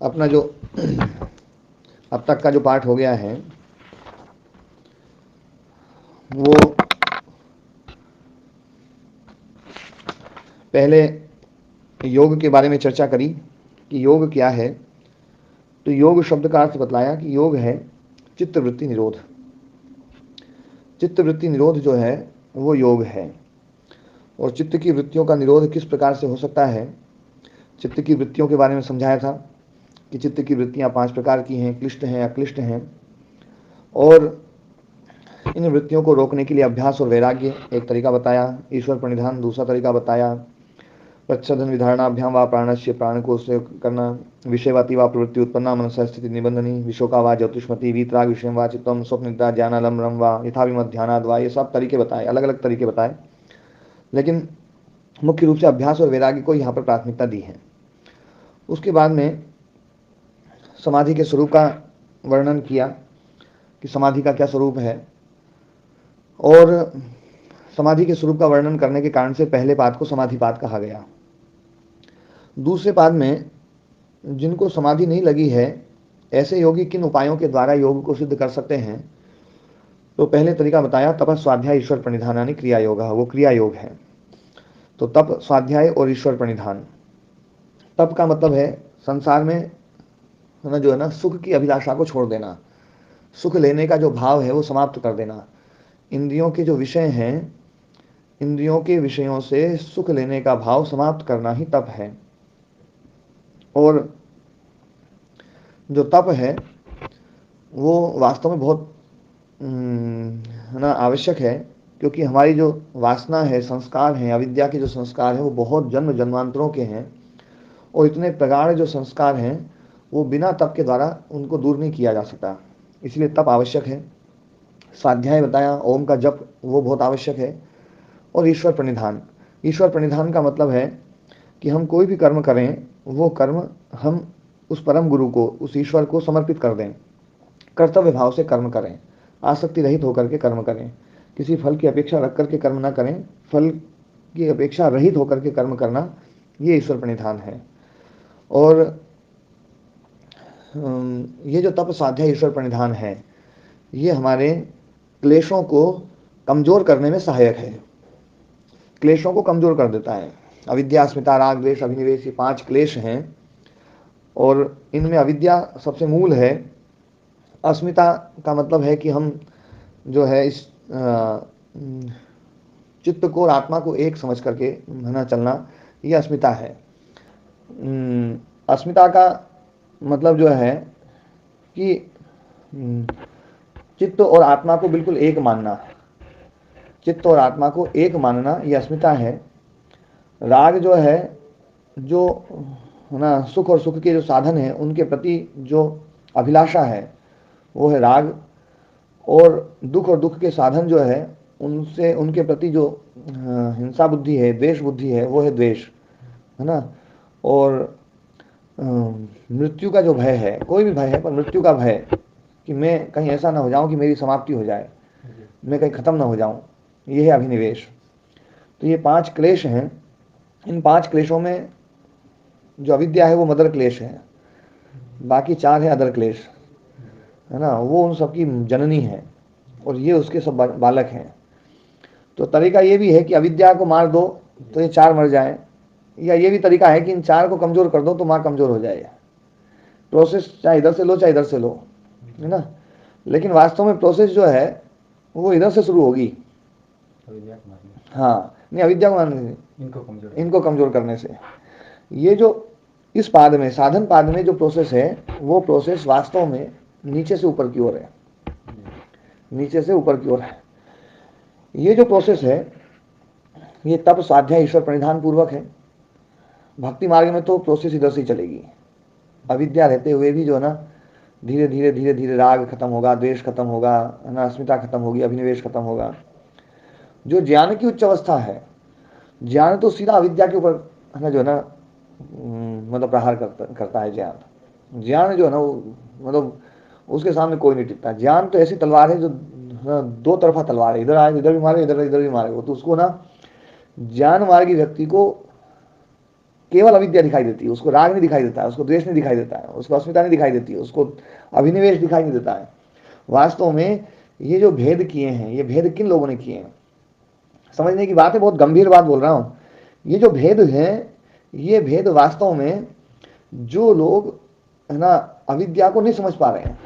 अपना जो अब तक का जो पाठ हो गया है वो पहले योग के बारे में चर्चा करी कि योग क्या है। तो योग शब्द का अर्थ बतलाया कि योग है चित्तवृत्ति निरोध। चित्तवृत्ति निरोध जो है वो योग है। और चित्त की वृत्तियों का निरोध किस प्रकार से हो सकता है, चित्त की वृत्तियों के बारे में समझाया था कि चित्त की वृत्तियां 5 प्रकार की हैं, क्लिष्ट हैं, अक्लिष्ट हैं। और इन वृत्तियों को रोकने के लिए अभ्यास और वैराग्य एक तरीका बताया, ईश्वर प्रणिधान दूसरा तरीका बताया, प्रच्छदन विधारणाभ्याम व प्राणस्य प्राण को से करना, विषयवाती व प्रवृत्ति उत्पन्ना मनस स्थिति निबंधनी, विशोका व ज्योतिष्मति वीतराग विषय व चित्तम स्वप्न निद्रा ज्ञानालम रम व यथाभिमत ध्यानाद वा, ये सब तरीके बताए, अलग अलग तरीके बताए। लेकिन मुख्य रूप से अभ्यास और वैराग्य को यहाँ पर प्राथमिकता दी है। उसके बाद में समाधि के स्वरूप का वर्णन किया कि समाधि का क्या स्वरूप है। और समाधि के स्वरूप का वर्णन करने के कारण से पहले पाद को समाधिपाद कहा गया। दूसरे पाद में जिनको समाधि नहीं लगी है ऐसे योगी किन उपायों के द्वारा योग को सिद्ध कर सकते हैं। तो पहले तरीका बताया तप स्वाध्याय ईश्वर प्रणिधानानि क्रिया योग, वो क्रिया योग है। तो तप स्वाध्याय और ईश्वर प्रणिधान। तप का मतलब है संसार में है ना, जो है ना, सुख की अभिलाषा को छोड़ देना, सुख लेने का जो भाव है वो समाप्त कर देना। इंद्रियों के जो विषय हैं, इंद्रियों के विषयों से सुख लेने का भाव समाप्त करना ही तप है। और जो तप है वो वास्तव में बहुत है ना आवश्यक है, क्योंकि हमारी जो वासना है, संस्कार हैं, अविद्या के जो संस्कार हैं वो बहुत जन्म जन्मांतरों के हैं। और इतने प्रगाढ़ जो संस्कार हैं वो बिना तप के द्वारा उनको दूर नहीं किया जा सकता, इसलिए तप आवश्यक है। स्वाध्याय बताया, ओम का जप वो बहुत आवश्यक है। और ईश्वर प्रणिधान, ईश्वर प्रणिधान का मतलब है कि हम कोई भी कर्म करें वो कर्म हम उस परम गुरु को, उस ईश्वर को समर्पित कर दें, कर्तव्य भाव से कर्म करें, आसक्ति रहित होकर के कर्म करें, किसी फल की अपेक्षा रख करके कर्म ना करें, फल की अपेक्षा रहित होकर के कर्म करना, ये ईश्वर प्रणिधान है। और ये जो तप साध्य ईश्वर प्रणिधान है ये हमारे क्लेशों को कमजोर करने में सहायक है, क्लेशों को कमजोर कर देता है। अविद्या, अस्मिता, राग, द्वेष, अभिनिवेश, ये 5 क्लेश हैं और इनमें अविद्या सबसे मूल है। अस्मिता का मतलब है कि हम जो है इस चित्त को और आत्मा को एक समझ करके है ना चलना, ये अस्मिता है। अस्मिता का मतलब जो है कि चित्त और आत्मा को बिल्कुल एक मानना, चित्त और आत्मा को एक मानना ये अस्मिता है। राग जो है, जो है ना सुख और सुख के जो साधन है उनके प्रति जो अभिलाषा है वो है राग। और दुख के साधन जो है उनसे, उनके प्रति जो हिंसा बुद्धि है, द्वेष बुद्धि है, वो है द्वेष, है ना। और मृत्यु का जो भय है, कोई भी भय है पर मृत्यु का भय कि मैं कहीं ऐसा ना हो जाऊं कि मेरी समाप्ति हो जाए, मैं कहीं खत्म ना हो जाऊं, ये है अभिनिवेश। तो ये 5 क्लेश हैं। इन 5 क्लेशों में जो अविद्या है वो मदर क्लेश है, बाकी 4 है अदर क्लेश, है ना, वो उन सबकी जननी है और ये उसके सब बालक हैं। तो तरीका ये भी है कि अविद्या को मार दो तो ये 4 मर जाए, या ये भी तरीका है कि इन 4 को कमजोर कर दो तो माँ कमजोर हो जाए। प्रोसेस चाहे इधर से लो चाहे इधर से लो, है ना, लेकिन वास्तव में प्रोसेस जो है वो इधर से शुरू होगी। हाँ, नहीं, अविद्या को मारने से, इनको कमजोर करने से। ये जो इस पाद में, साधन पाद में जो प्रोसेस है वो प्रोसेस वास्तव में नीचे से ऊपर की ओर है, नीचे से ऊपर की ओर है। ये जो प्रोसेस है ये तप स्वाध्याय ईश्वर प्रणिधान पूर्वक है। भक्ति मार्ग में तो प्रोसेस इधर से ही चलेगी, अविद्या रहते हुए भी जो है ना धीरे धीरे धीरे धीरे राग खत्म होगा, द्वेष खत्म होगा, है ना, अस्मिता खत्म होगी, अभिनिवेश खत्म होगा। जो ज्ञान की उच्च अवस्था है, ज्ञान तो सीधा अविद्या के ऊपर है ना, जो है ना मतलब प्रहार करता है ज्ञान। ज्ञान जो है ना वो मतलब उसके सामने कोई नहीं टिकता। ज्ञान तो ऐसी तलवार है जो दो तरफा तलवार है, इधर आए इधर भी मारे, इधर इधर भी मारे। वो तो उसको ना ज्ञान मार्गी व्यक्ति को केवल अविद्या दिखाई देती है, उसको राग नहीं दिखाई देता है, उसको द्वेष नहीं दिखाई देता है, उसको अस्मिता नहीं दिखाई देती है, उसको अभिनिवेश दिखाई नहीं देता है। वास्तव में ये जो भेद किए हैं, ये भेद किन लोगों ने किए हैं? समझने की बात है, बहुत गंभीर बात बोल रहा हूं। ये जो भेद है, ये भेद वास्तव में जो लोग है ना अविद्या को नहीं समझ पा रहे हैं,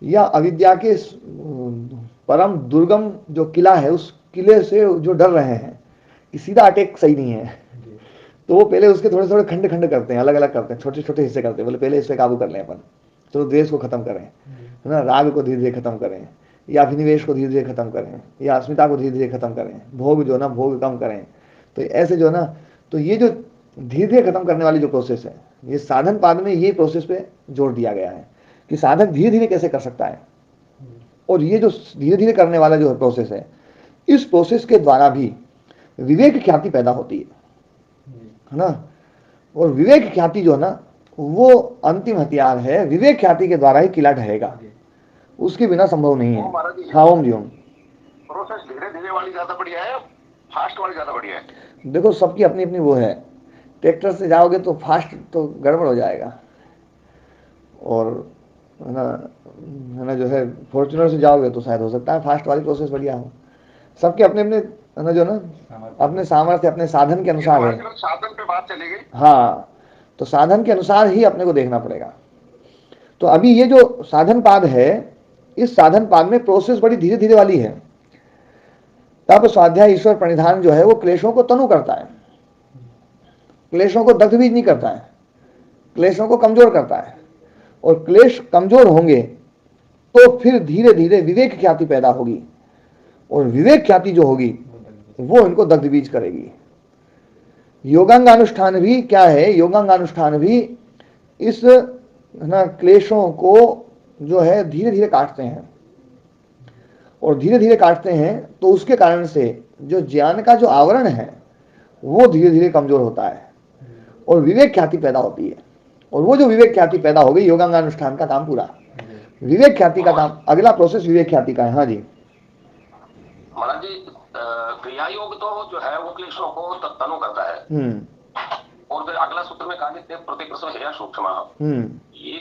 या अविद्या के परम दुर्गम जो किला है उस किले से जो डर रहे हैं कि सीधा अटैक सही नहीं है, तो वो पहले उसके थोड़े थोड़े खंड खंड करते हैं, अलग अलग करते हैं, छोटे छोटे हिस्से करते हैं। बोले पहले इस पे काबू कर लें अपन, चलो द्वेष को खत्म करें, है ना, राग को धीरे धीरे खत्म करें, या अभिनिवेश को धीरे धीरे खत्म करें, या अस्मिता को धीरे धीरे खत्म करें, भोग जो ना भोग कम करें। तो ऐसे जो ना, तो ये जो धीरे धीरे खत्म करने वाली जो प्रोसेस है, ये साधन पाद में ये प्रोसेस पे जोर दिया गया है कि साधक धीरे धीरे कैसे कर सकता है। और ये जो धीरे धीरे करने वाला जो प्रोसेस है, इस प्रोसेस के द्वारा भी विवेक ख्याति पैदा होती है ना। और विवेक ख्याति जो है ना, वो अंतिम हथियार है। विवेक ख्याति के द्वारा ही किला ढहेगा, उसके बिना संभव नहीं है। हाँ ओम जी ओम। प्रोसेस धीरे धीरे वाली ज्यादा बढ़िया है, फास्ट वाली ज्यादा बढ़िया है? देखो सबकी अपनी अपनी वो है। ट्रैक्टर से जाओगे तो फास्ट तो गड़बड़ हो जाएगा, और है ना जो है फॉर्च्यूनर से जाओगे तो शायद हो सकता है फास्ट वाली प्रोसेस बढ़िया हो। सबके अपने अपने है ना जो ना अपने सामर्थ्य अपने साधन के अनुसार है। साधन पे बात चली गई। हाँ, तो साधन के अनुसार ही अपने को देखना पड़ेगा। तो अभी ये जो साधन पाद है, इस साधन पाद में प्रोसेस बड़ी धीरे धीरे वाली है। तब स्वाध्याय ईश्वर प्रणिधान जो है वो क्लेशों को तनु करता है, क्लेशों को दग्ध बीज नहीं करता है, क्लेशों को कमजोर करता है। और क्लेश कमजोर होंगे तो फिर धीरे धीरे विवेक ख्याति पैदा होगी, और विवेक ख्याति जो होगी वो इनको दग्ध बीज करेगी। योगांगानुष्ठान भी क्या है? योगांगानुष्ठान भी इस ना क्लेशों को जो है धीरे धीरे काटते हैं, और धीरे धीरे काटते हैं तो उसके कारण से जो ज्ञान का जो आवरण है वो धीरे धीरे कमजोर होता है, और विवेक ख्याति पैदा होती है। और वो जो विवेक ख्याति पैदा हो गई, योगांगानुष्ठान का काम पूरा। विवेक ख्याति का काम, अगला प्रोसेस विवेक ख्याति का है। हाँ जी महाराज जी, क्रिया योग तो जो है वो क्लेशों को तनु करता है, और फिर अगला सूत्र में कहा प्रतिप्रसव है या सूक्ष्म, ये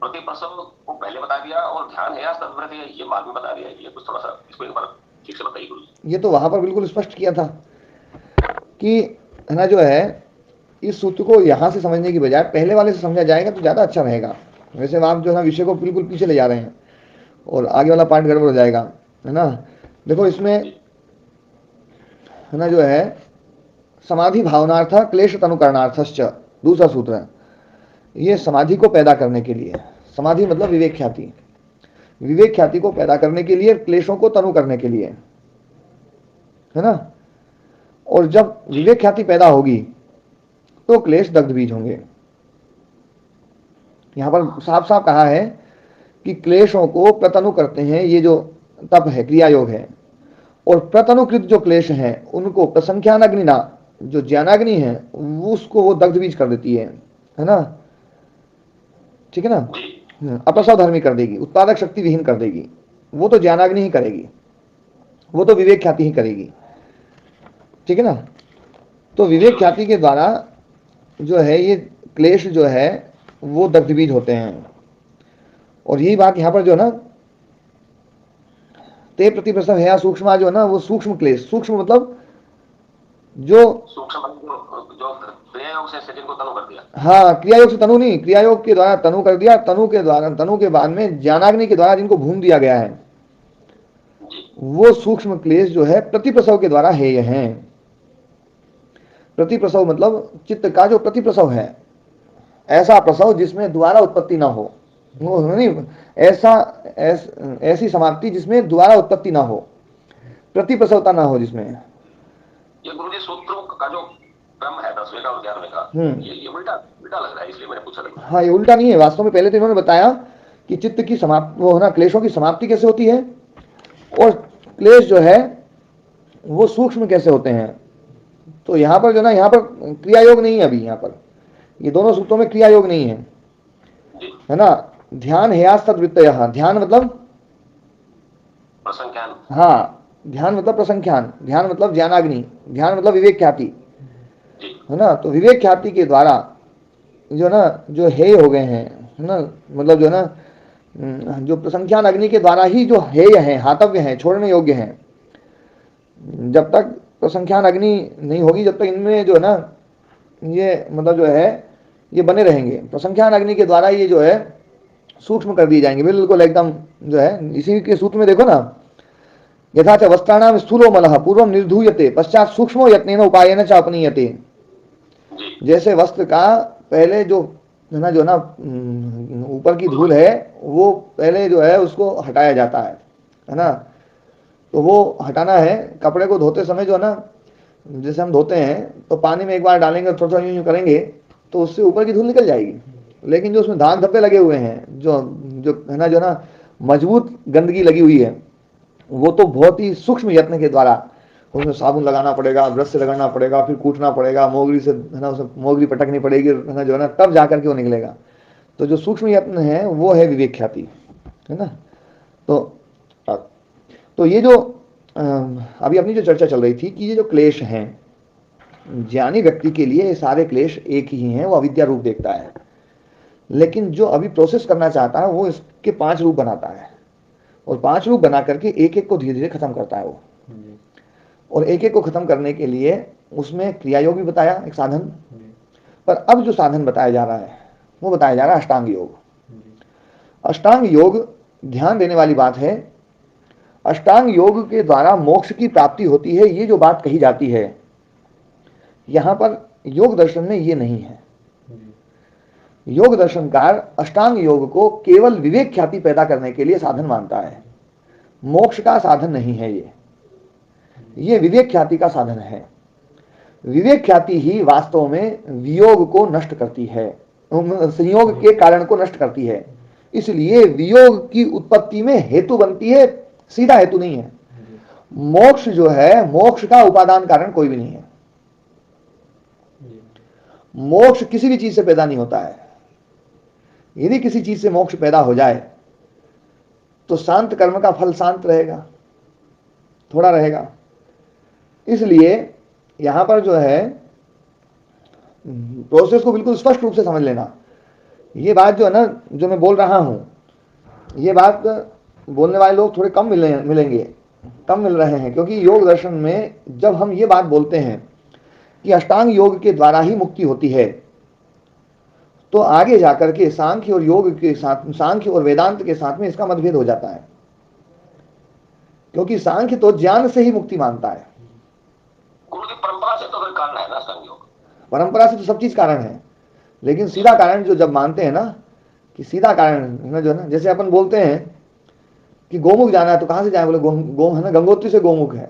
प्रतिप्रसव को पहले बता दिया, और ध्यान है या तद्वृत्ति है ये बाद में बता दिया। ये कुछ थोड़ा सा इसको एक बार ठीक से बताइए गुरु। ये तो वहां पर बिल्कुल स्पष्ट किया था कि है ना जो है इस सूत्र को यहां से समझने की बजाय पहले वाले से समझा जाएगा तो ज्यादा अच्छा रहेगा। वैसे आप जो है ना विषय को बिल्कुल पीछे ले जा रहे हैं, और आगे वाला पार्ट गड़बड़ हो जाएगा, है ना। देखो इसमें है ना जो है समाधि भावनार्थ क्लेश तनुकरणार्थश्च दूसरा सूत्र है। ये समाधि को पैदा करने के लिए, समाधि मतलब विवेक ख्याति, विवेक ख्याति को पैदा करने के लिए, क्लेशों को तनु करने के लिए, है ना। और जब विवेक ख्याति पैदा होगी तो क्लेश दग्ध बीज होंगे। यहां पर साफ साफ कहा है कि क्लेशों को प्रतनु करते हैं, ये जो तप है, क्रिया योग है। और प्रतनुकृत जो क्लेश हैं उनको प्रसंख्यान अग्निना, जो ज्ञानाग्नि है उसको वो दग्ध बीज कर देती है ना। ठीक है ना। अपसव धर्मी कर देगी, उत्पादक शक्ति विहीन कर देगी। वो तो ज्ञानाग्नि ही करेगी, वो तो विवेक ख्याति ही करेगी। ठीक है ना। तो विवेक ख्याति के द्वारा जो है ये क्लेश जो है वो दग्ध बीज होते हैं। और यही बात यहाँ पर जो ना ते प्रतिप्रसव है सूक्ष्म जो ना, वो सूक्ष्म क्लेश, सूक्ष्म मतलब जो क्रियायोग से शरीर को तनु कर दिया। हाँ, क्रियायोग से तनु नहीं, क्रियायोग के द्वारा तनु कर दिया। तनु के द्वारा, तनु के बाद में ज्ञानाग्नि के द्वारा जिनको भून दिया गया है, वो सूक्ष्म क्लेश जो है प्रतिप्रसव के द्वारा है। यह है प्रतिप्रसव मतलब चित्त का जो प्रतिप्रसव है, ऐसा प्रसव जिसमें दोबारा उत्पत्ति ना हो, वो नहीं ऐसी समाप्ति जिसमें दोबारा उत्पत्ति ना हो, प्रतिप्रसवता ना हो जिसमें। ये गुरुजी सूत्रों का जो क्रम है 10वें का और 11वें का, ये उल्टा उल्टा लग रहा है, इसलिए मैंने पूछा। हाँ, ये उल्टा नहीं है वास्तव में। पहले तो इन्होंने बताया कि चित्त की समाप्ति, वो ना क्लेशों की समाप्ति कैसे होती है, और क्लेश जो है वो सूक्ष्म कैसे होते हैं। तो यहाँ पर जो ना, यहाँ पर क्रिया योग नहीं है अभी, यहाँ पर ये दोनों सूत्रों में क्रिया योग नहीं है ना। ध्यान हेयास तद्वृत्तयः, ध्यान मतलब प्रसंख्यान, हाँ ध्यान मतलब प्रसंख्यान, ध्यान मतलब ज्ञानाग्नि, ध्यान मतलब विवेक ख्याति। है ना। तो विवेक ख्याति के द्वारा जो ना जो हेय हो गए हैं, है ना, मतलब जो ना जो प्रसंख्यान अग्नि के द्वारा ही जो हेय है, हातव्य है, छोड़ने योग्य है, जब तक प्रसंख्यान अग्नि नहीं होगी जब तक इनमें जो है ना ये मतलब जो है ये बने रहेंगे। प्रसंख्यान अग्नि के द्वारा ये जो है सूक्ष्म कर दिए जाएंगे बिल्कुल एकदम जो है। इसी के सूत्र में देखो ना, यथा च वस्त्राणाम स्थूलो मलः पूर्वम निर्धूयते पश्चात सूक्ष्मो यत्नेन उपायेन च अपनीयते। जैसे वस्त्र का पहले जो है ना ऊपर की धूल है वो पहले जो है उसको हटाया जाता है ना। तो वो हटाना है, कपड़े को धोते समय जो है ना, जैसे हम धोते हैं तो पानी में एक बार डालेंगे, थोड़ा थोड़ा यूं करेंगे तो उससे ऊपर की धूल निकल जाएगी। लेकिन जो उसमें दाग धब्बे लगे हुए हैं, जो जो है ना जो ना मजबूत गंदगी लगी हुई है, वो तो बहुत ही सूक्ष्म यत्न के द्वारा उसमें साबुन लगाना पड़ेगा, ब्रश से लगाना पड़ेगा, फिर कूटना पड़ेगा, मोगरी से है ना उसे मोगरी पटकनी पड़ेगी, है ना जो है ना, तब जाकर के वो निकलेगा। तो जो सूक्ष्म यत्न है वो है विवेक ख्याति, है ना। तो ये जो अभी अपनी जो चर्चा चल रही थी कि ये जो क्लेश हैं ज्ञानी व्यक्ति के लिए ये सारे क्लेश एक ही हैं, वो अविद्या रूप देखता है। लेकिन जो अभी प्रोसेस करना चाहता है वो इसके 5 रूप बनाता है, और 5 रूप बना करके एक एक को धीरे धीरे खत्म करता है वो। और एक एक को खत्म करने के लिए उसमें क्रिया योग भी बताया, एक साधन। पर अब जो साधन बताया जा रहा है वो बताया जा रहा है अष्टांग योग। अष्टांग योग ध्यान देने वाली बात है। अष्टांग योग के द्वारा मोक्ष की प्राप्ति होती है, ये जो बात कही जाती है यहां पर योग दर्शन में ये नहीं है। योग दर्शनकार अष्टांग योग को केवल विवेक ख्याति पैदा करने के लिए साधन मानता है, मोक्ष का साधन नहीं है ये विवेक ख्याति का साधन है। विवेक ख्याति ही वास्तव में वियोग को नष्ट करती है, संयोग के कारण को नष्ट करती है। इसलिए वियोग की उत्पत्ति में हेतु बनती है, सीधा हेतु नहीं है। मोक्ष जो है, मोक्ष का उपादान कारण कोई भी नहीं है। मोक्ष किसी भी चीज से पैदा नहीं होता है। यदि किसी चीज से मोक्ष पैदा हो जाए तो शांत कर्म का फल शांत रहेगा, थोड़ा रहेगा। इसलिए यहां पर जो है प्रोसेस को बिल्कुल स्पष्ट रूप से समझ लेना। ये बात जो है ना जो मैं बोल रहा हूं, ये बात बोलने वाले लोग थोड़े कम मिलेंगे, कम मिल रहे हैं, क्योंकि योग दर्शन में जब हम ये बात बोलते हैं कि अष्टांग योग के द्वारा ही मुक्ति होती है, तो आगे जाकर के सांख्य और योग के साथ, सांख्य और वेदांत के साथ में इसका मतभेद हो जाता है। क्योंकि सांख्य तो ज्ञान से ही मुक्ति मानता है। परंपरा से तो कारण है ना संयोग, परंपरा से तो सब चीज कारण है, लेकिन सीधा कारण जो जब मानते हैं ना कि सीधा कारण जो है ना, जैसे अपन बोलते हैं कि गोमुख जाना है तो कहां से जाए, बोले गो है ना गंगोत्री से गोमुख है।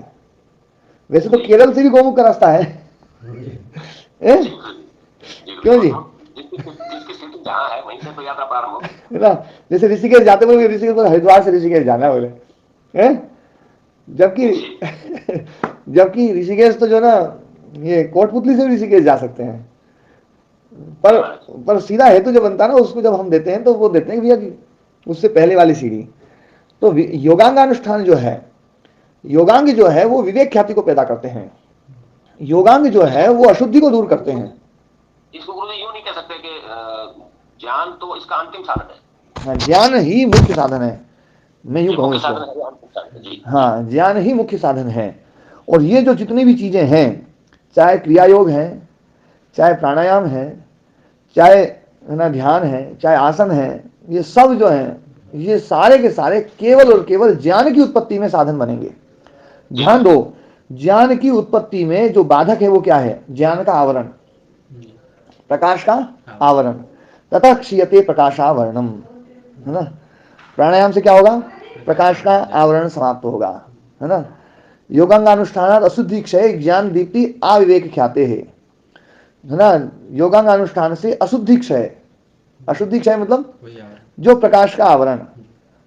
वैसे तो केरल से भी गोमुख का रास्ता है क्यों जी, जहां है वहीं से तो यात्रा प्रारंभ हो ना। जैसे ऋषिकेश जाते बोले ऋषिकेश हरिद्वार से ऋषिकेश जाना है बोले, जबकि ऋषिकेश तो जो ना ये कोटपुतली से भी ऋषिकेश जा सकते हैं। पर सीधा हेतु जो बनता है ना उसको जब हम देते हैं तो वो देते हैं भैया कि उससे पहले वाली सीढ़ी। तो योगांगानुष्ठान जो है, योगांग जो है वो विवेक ख्याति को पैदा करते हैं। योगांग जो है वो अशुद्धि को दूर करते हैं। इसको गुरु यूं नहीं कह सकते कि ज्ञान तो इसका अंतिम साधन है। हाँ, ज्ञान ही मुख्य साधन है, मैं यूं कहूँ इसको। हाँ, ज्ञान ही मुख्य साधन है। और ये जो जितनी भी चीजें हैं, चाहे क्रिया योग है, चाहे प्राणायाम है, चाहे है ना ध्यान है, चाहे आसन है, ये सब जो है ये सारे के सारे केवल और केवल ज्ञान की उत्पत्ति में साधन बनेंगे। ध्यान दो, ज्ञान की उत्पत्ति में जो बाधक है वो क्या है? ज्ञान का आवरण, प्रकाश का आवरण। तथा क्षीयते प्रकाशावरणम, है ना। प्राणायाम से क्या होगा? प्रकाश का आवरण समाप्त होगा, है ना। योगांगानुष्ठानात् अशुद्धि क्षय ज्ञान दीप्ति अविवेक ख्याते है ना। योगांगानुष्ठान से अशुद्धि क्षय, अशुद्धि क्षय मतलब जो प्रकाश का आवरण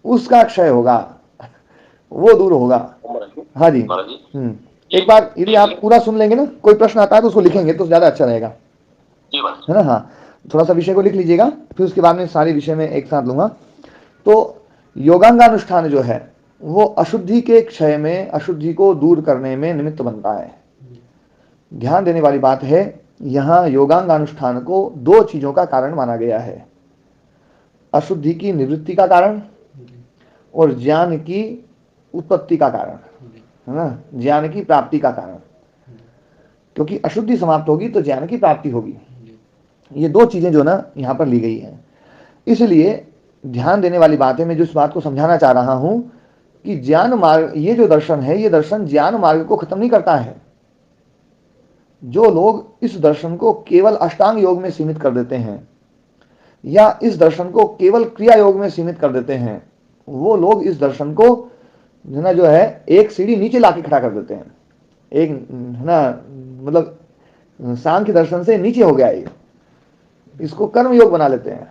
उसका क्षय होगा, वो दूर होगा। हाँ जी। एक बार यदि आप पूरा सुन लेंगे ना, कोई प्रश्न आता है तो उसको लिखेंगे तो ज्यादा अच्छा रहेगा, है ना। हाँ, थोड़ा सा विषय को लिख लीजिएगा, फिर उसके बाद में सारे विषय में एक साथ लूंगा। तो योगांगानुष्ठान जो है वो अशुद्धि के क्षय में, अशुद्धि को दूर करने में निमित्त बनता है। ध्यान देने वाली बात है यहाँ योगांगानुष्ठान को दो चीजों का कारण माना गया है, अशुद्धि की निवृत्ति का कारण और ज्ञान की उत्पत्ति का कारण, है ना, ज्ञान की प्राप्ति का कारण। क्योंकि अशुद्धि समाप्त होगी तो ज्ञान की प्राप्ति होगी। ये दो चीजें जो ना यहाँ पर ली गई हैं। इसलिए ध्यान देने वाली बात है, मैं जो इस बात को समझाना चाह रहा हूं कि ज्ञान मार्ग, ये जो दर्शन है, ये दर्शन ज्ञान मार्ग को खत्म नहीं करता है। जो लोग इस दर्शन को केवल अष्टांग योग में सीमित कर देते हैं या इस दर्शन को केवल क्रिया योग में सीमित कर देते हैं, वो लोग इस दर्शन को ना जो है एक सीढ़ी नीचे लाके खड़ा कर देते हैं। एक है ना, मतलब सांख्य दर्शन से नीचे हो गया ये, इसको कर्म योग बना लेते हैं,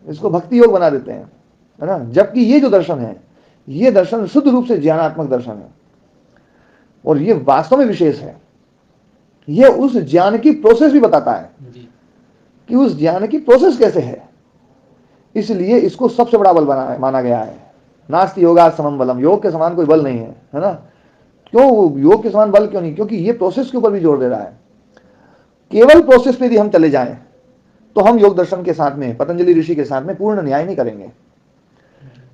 इसको भक्ति योग बना देते हैं, है ना। जबकि ये जो दर्शन है, ये दर्शन शुद्ध रूप से ज्ञानात्मक दर्शन है और ये वास्तव में विशेष है। ये उस ज्ञान की प्रोसेस भी बताता है कि उस ज्ञान की प्रोसेस कैसे है। इसलिए इसको सबसे बड़ा बल माना गया है। नास्ति योगा समम बलम, योग के समान कोई बल नहीं है ना। क्यों योग के समान बल क्यों नहीं? क्योंकि ये प्रोसेस के ऊपर भी जोर दे रहा है। केवल प्रोसेस पे यदि हम चले जाएं तो हम योग दर्शन के साथ में, पतंजलि ऋषि के साथ में पूर्ण न्याय नहीं करेंगे,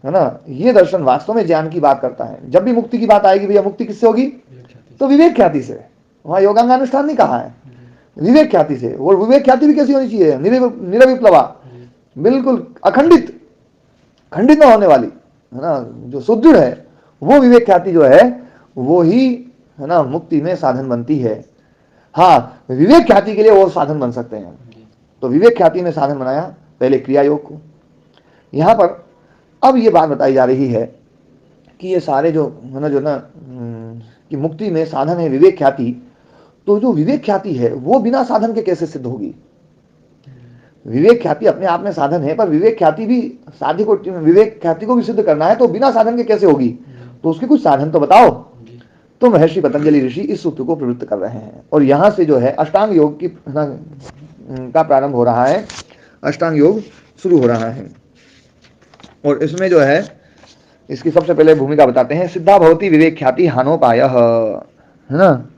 है ना। ये दर्शन वास्तव में ज्ञान की बात करता है। जब भी मुक्ति की बात आएगी, भैया मुक्ति किससे होगी? तो विवेक ख्याति से। वहां योगांगानुष्ठान नहीं कहा है, विवेक ख्याति से। और विवेक ख्याति भी कैसी होनी चाहिए? निरविप्लवा, बिल्कुल अखंडित, खंडित न होने वाली, है ना, जो सुदृढ़ है। वो विवेक ख्याति जो है वो ही, है ना, मुक्ति में साधन बनती है। हाँ, विवेक ख्याति के लिए और साधन बन सकते हैं। तो विवेक ख्याति में साधन बनाया पहले क्रिया योग को। यहां पर अब ये बात बताई जा रही है कि ये सारे जो है ना कि मुक्ति में साधन है विवेक ख्याति। तो जो विवेक ख्याति है वो बिना साधन के कैसे सिद्ध होगी? विवेक ख्याति अपने आप में साधन है, पर विवेक ख्याति भी साध्य को, विवेक ख्याति को भी सिद्ध करना है, तो बिना साधन के कैसे होगी? तो उसके कुछ साधन तो बताओ। तो महर्षि पतंजलि ऋषि इस सूत्र को प्रवृत्त कर रहे हैं और यहां से जो है अष्टांग योग की का प्रारंभ हो रहा है, अष्टांग योग शुरू हो रहा है। और इसमें जो है इसकी सबसे पहले भूमिका बताते हैं। सिद्धा भवती विवेक ख्याति हानोपाय, है ना।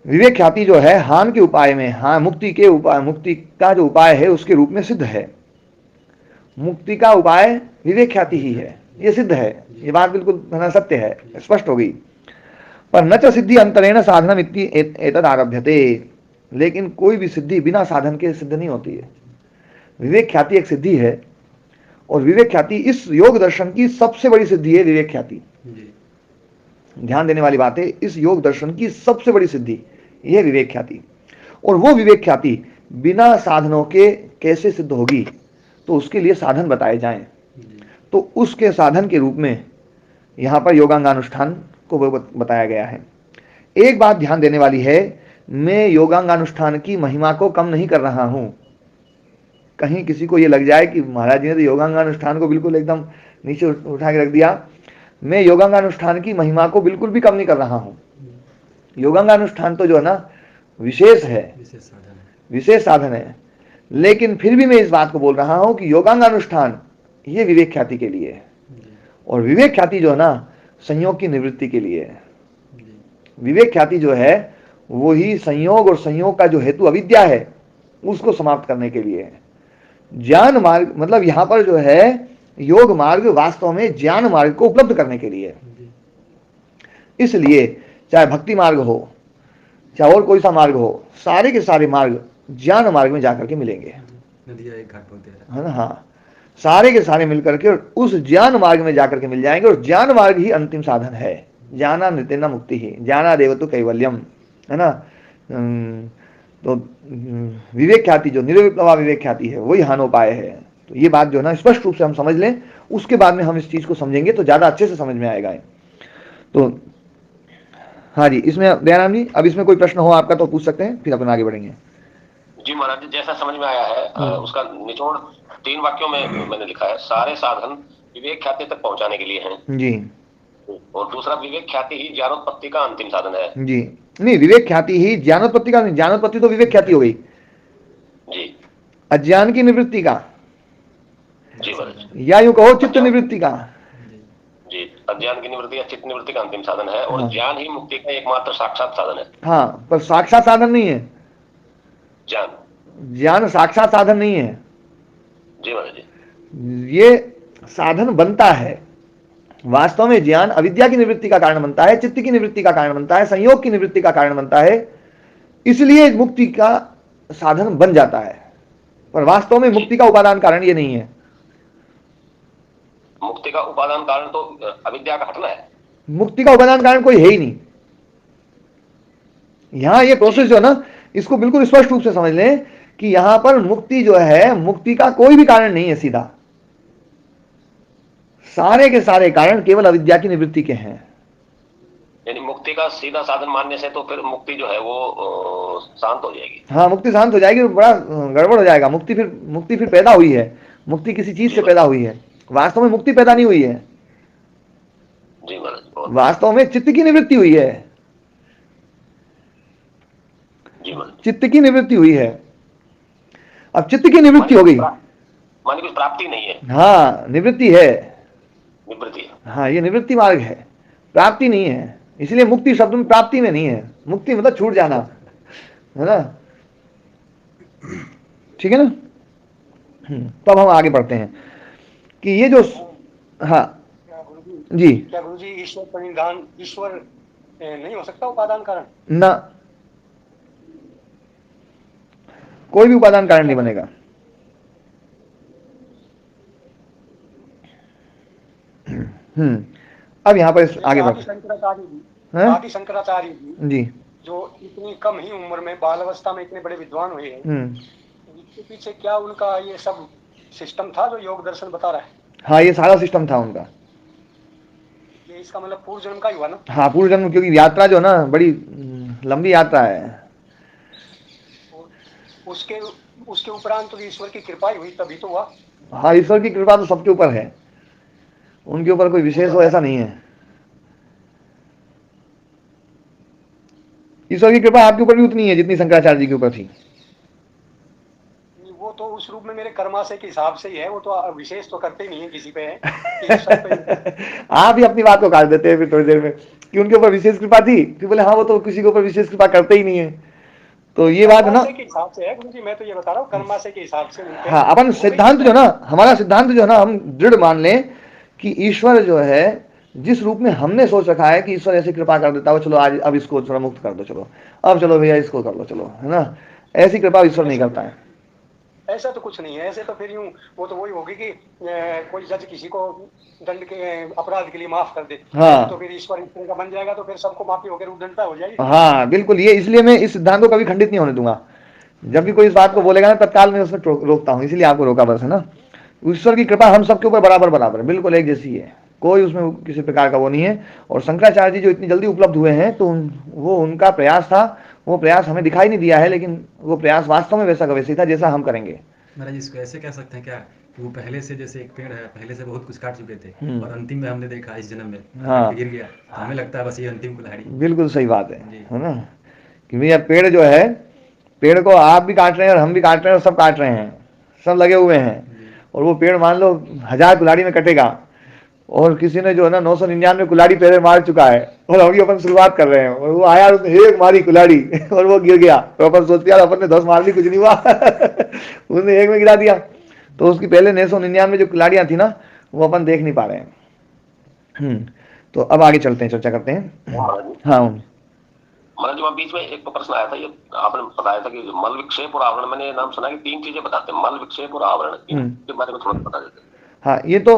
विवेक ख्याति जो है हान के उपाय में, हाँ, मुक्ति के उपाय, मुक्ति का जो उपाय है उसके रूप में सिद्ध है। मुक्ति का उपाय विवेक ख्याति ही है, ये सिद्ध है। ये बात बिल्कुल सत्य है, स्पष्ट हो गई। पर न च सिद्धि अंतरेण साधनम इति एतद आरभ्यते, लेकिन कोई भी सिद्धि बिना साधन के सिद्ध नहीं होती है। विवेक ख्याति एक सिद्धि है और विवेक ख्याति इस योग दर्शन की सबसे बड़ी सिद्धि है। विवेक ख्याति, ध्यान देने वाली बात है, इस योग दर्शन की सबसे बड़ी सिद्धि यह विवेक ख्याति। और वो विवेक ख्याति बिना साधनों के कैसे सिद्ध होगी? तो उसके लिए साधन बताए जाएं। तो उसके साधन के रूप में यहां पर योगांगानुष्ठान को बताया गया है। एक बात ध्यान देने वाली है, मैं योगांगानुष्ठान की महिमा को कम नहीं कर रहा हूं। कहीं किसी को ये लग जाए कि महाराज जी ने तो योगांगानुष्ठान को बिल्कुल एकदम नीचे उठा के रख दिया। मैं योगांगानुष्ठान की महिमा को बिल्कुल भी कम नहीं कर रहा हूं। योगांगानुष्ठान तो जो है ना विशेष है, विशेष साधन है। लेकिन फिर भी मैं इस बात को बोल रहा हूं कि योगांगानुष्ठान ये विवेक ख्याति के लिए है और विवेक ख्याति जो है ना संयोग की निवृत्ति के लिए है। विवेक ख्याति जो है वो ही संयोग और संयोग का जो हेतु अविद्या है उसको समाप्त करने के लिए है। ज्ञान मार्ग मतलब यहां पर जो है योग मार्ग वास्तव में ज्ञान मार्ग को उपलब्ध करने के लिए। इसलिए चाहे भक्ति मार्ग हो चाहे और कोई सा मार्ग हो, सारे के सारे मार्ग ज्ञान मार्ग में जाकर के मिलेंगे, है ना। हाँ, सारे के सारे मिलकर के उस ज्ञान मार्ग में जाकर के मिल जाएंगे और ज्ञान मार्ग ही अंतिम साधन है। ज्ञाना नित्यना मुक्ति ही, ज्ञाना देवतु कैवल्यम, है ना। तो विवेक ख्याति जो निरविप्लवा विवेक ख्याति है वही हानोपाय है। तो ये बात जो है ना स्पष्ट रूप से हम समझ लें, उसके बाद में हम इस चीज को समझेंगे तो ज्यादा अच्छे से समझ में आएगा। तो हाँ जी, इसमें दयाराम जी अब इसमें कोई प्रश्न हो आपका तो पूछ सकते हैं, फिर अपन आगे बढ़ेंगे। जी महाराज जी, जैसा समझ में आया है उसका निचोड़ 3 वाक्यों में मैंने लिखा है। सारे साधन विवेक ख्याति तक पहुंचाने के लिए हैं जी, और दूसरा विवेक ख्याति ही ज्ञानोत्पत्ति का अंतिम साधन है जी। नहीं, विवेक ख्याति ही ज्ञानोत्पत्ति का नहीं, ज्ञानोत्पत्ति तो विवेक ख्याति हो गई जी, अज्ञान की निवृत्ति का जी महाराज, या यूं कहो चित्त निवृत्ति का। जी, अज्ञान की निवृत्ति या चित्त निवृत्ति का अंतिम साधन है और ज्ञान ही मुक्ति का एकमात्र साक्षात साधन है। हाँ, पर साक्षात साधन नहीं है, ज्ञान साक्षात साधन नहीं है जी महाराज जी। ये साधन बनता है। वास्तव में ज्ञान अविद्या की निवृत्ति का कारण बनता है, चित्त की निवृत्ति का कारण बनता है, संयोग की निवृत्ति का कारण बनता है, इसलिए मुक्ति का साधन बन जाता है। पर वास्तव में मुक्ति का उपादान कारण ये नहीं है। मुक्ति का उपादान कारण तो अविद्या का हटना है। मुक्ति का उपादान कारण कोई है ही नहीं। यहां ये प्रोसेस जो है ना, इसको बिल्कुल स्पष्ट रूप से समझ लें कि यहां पर मुक्ति जो है, मुक्ति का कोई भी कारण नहीं है सीधा। सारे के सारे कारण केवल अविद्या की निवृत्ति के हैं। यानी मुक्ति का सीधा साधन मानने से तो फिर मुक्ति जो है वो शांत हो जाएगी। हाँ, मुक्ति शांत हो जाएगी, बड़ा गड़बड़ हो जाएगा। मुक्ति फिर पैदा हुई है। मुक्ति किसी चीज से पैदा हुई है, वास्तव में मुक्ति पैदा नहीं हुई है। जी महाराज। वास्तव में चित्त की निवृत्ति हुई है। चित्त की निवृत्ति हुई है। अब चित्त की निवृत्ति हो गई, मानी कुछ प्राप्ति नहीं है। हाँ, निवृत्ति है। निवृत्ति है। हाँ, ये निवृत्ति मार्ग है, प्राप्ति नहीं है। इसलिए मुक्ति शब्द में प्राप्ति में नहीं है। मुक्ति मतलब छूट जाना, है ना। ठीक है ना। तब हम आगे बढ़ते हैं कि ये जो, हाँ जी, क्या गुरु जी ईश्वर परिधान, ईश्वर नहीं हो सकता उपादान कारण? ना, कोई भी उपादान कारण नहीं बनेगा। अब यहाँ पर आगे बढ़ते हैं। आदि शंकराचार्य जी जो इतनी कम ही उम्र में बाल अवस्था में इतने बड़े विद्वान हुए हैं, इसके पीछे क्या उनका ये सब सिस्टम था जो योग दर्शन बता रहा है? हाँ, ये सारा सिस्टम था उनका। ये इसका मतलब पूर्व जन्म का ही हुआ ना? हाँ, पूर्व जन्म, क्योंकि यात्रा जो ना बड़ी लंबी यात्रा है। उसके उपरांत तो ईश्वर की कृपा ही हुई, तभी तो हुआ। हाँ, ईश्वर की कृपा तो सबके ऊपर है, उनके ऊपर कोई विशेष हो ऐसा नहीं है। ईश्वर की कृपा आपके ऊपर भी उतनी है जितनी शंकराचार्य जी के ऊपर थी। वो तो उस रूप में मेरे कर्माशय के हिसाब से ही है, वो तो विशेष तो करते ही नहीं है किसी पे, आप ही अपनी बात को काट देते हैं फिर थोड़ी देर में कि उनके ऊपर विशेष कृपा थी, फिर बोले हाँ वो तो किसी के ऊपर विशेष कृपा करते ही नहीं है। तो ये बात है ना, के हिसाब से है गुरु जी, मैं तो ये बता रहा हूँ कर्माशय के हिसाब से। हाँ, अपन सिद्धांत जो ना, हमारा सिद्धांत जो है ना, हम दृढ़ मान लें कि ईश्वर जो है, जिस रूप में हमने सोच रखा है कि ईश्वर ऐसी कृपा कर देता है, चलो आज अब इसको थोड़ा मुक्त कर दो, चलो अब चलो भैया इसको कर लो, चलो, है ना, ऐसी कृपा ईश्वर नहीं करता है। ऐसा तो कुछ नहीं है। ऐसे तो फिर यूं वो तो वही होगी कि कोई जज किसी को दंड के अपराध के लिए माफ कर दे, हाँ, तो फिर ईश्वर इस तरह का बन जाएगा, तो फिर सबको माफी होकर उदंडता हो जाएगी। हाँ बिल्कुल, ये इसलिए मैं इस सिद्धांत को कभी खंडित नहीं होने दूंगा। जब भी कोई इस बात को बोलेगा ना, तत्काल मैं उसमें रोकता हूँ, इसलिए आपको रोका बस, है ना। ईश्वर की कृपा हम सबके ऊपर बराबर बराबर बिल्कुल एक जैसी है, कोई उसमें किसी प्रकार का वो नहीं है। और शंकराचार्य जी जो इतनी जल्दी उपलब्ध हुए हैं, तो वो उनका प्रयास था, वो प्रयास हमें दिखाई नहीं दिया है, लेकिन वो प्रयास वास्तव में वैसा का वैसे ही था जैसा हम करेंगे। महाराज इसको ऐसे कह सकते हैं क्या, वो पहले से जैसे एक पेड़ है, पहले से बहुत कुछ काट चुके थे और अंतिम में हमने देखा इस जन्म में हाँ, गिर गया, तो हमें लगता है बस ये अंतिम कुल्हाड़ी। बिल्कुल सही बात है ना, कि भैया पेड़ जो है, पेड़ को आप भी काट रहे हैं और हम भी काट रहे हैं और सब काट रहे हैं, सब लगे हुए हैं, और वो पेड़ मान लो 1000 कुल्हाड़ी में कटेगा, और किसी ने जो है ना 999 कुल्हाड़ी पहले मार चुका है, और अभी अपन शुरुआत कर रहे हैं, और वो आया उसने एक मारी कुल्हाड़ी और वो गिर गया, तो अपन सोचते यार अपन ने 10 मार ली, कुछ नहीं हुआ उसने एक में गिरा दिया। तो उसकी पहले 999 जो कुल्हाड़ियां थी ना, वो अपन देख नहीं पा रहे हैं। तो अब आगे चलते हैं, चर्चा करते हैं। हाँ महाराज जी, बीच में एक प्रश्न आया था, ये आपने बताया था कि मल विक्षेप और आवरण, मैंने नाम सुना कि 3 चीजें बताते हैं, मल विक्षेप और आवरण, इनके बारे में थोड़ा बता देते हैं। हाँ, ये तो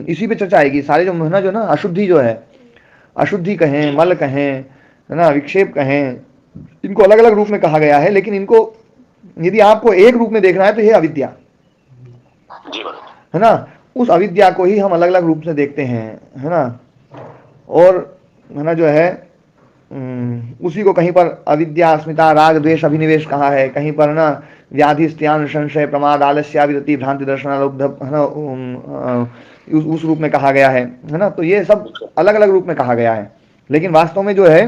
इसी पे चर्चा आएगी। सारे जो है ना, जो ना अशुद्धि जो है, अशुद्धि कहें, मल कहें, है ना, विक्षेप कहें, इनको अलग अलग रूप में कहा गया है, लेकिन इनको यदि आपको एक रूप में देखना है तो ये अविद्या है ना, उस अविद्या को ही हम अलग अलग रूप से देखते हैं, है ना। और है ना जो है उसी को कहीं पर अविद्या, अस्मिता, राग, द्वेष, अभिनिवेश कहा है, कहीं पर ना व्याधि, स्त्यान, संशय, प्रमाद, आलस्य, विरति, भ्रांति, दर्शन, है ना, उस रूप में कहा गया है ना। तो ये सब अलग अलग रूप में कहा गया है, लेकिन वास्तव में जो है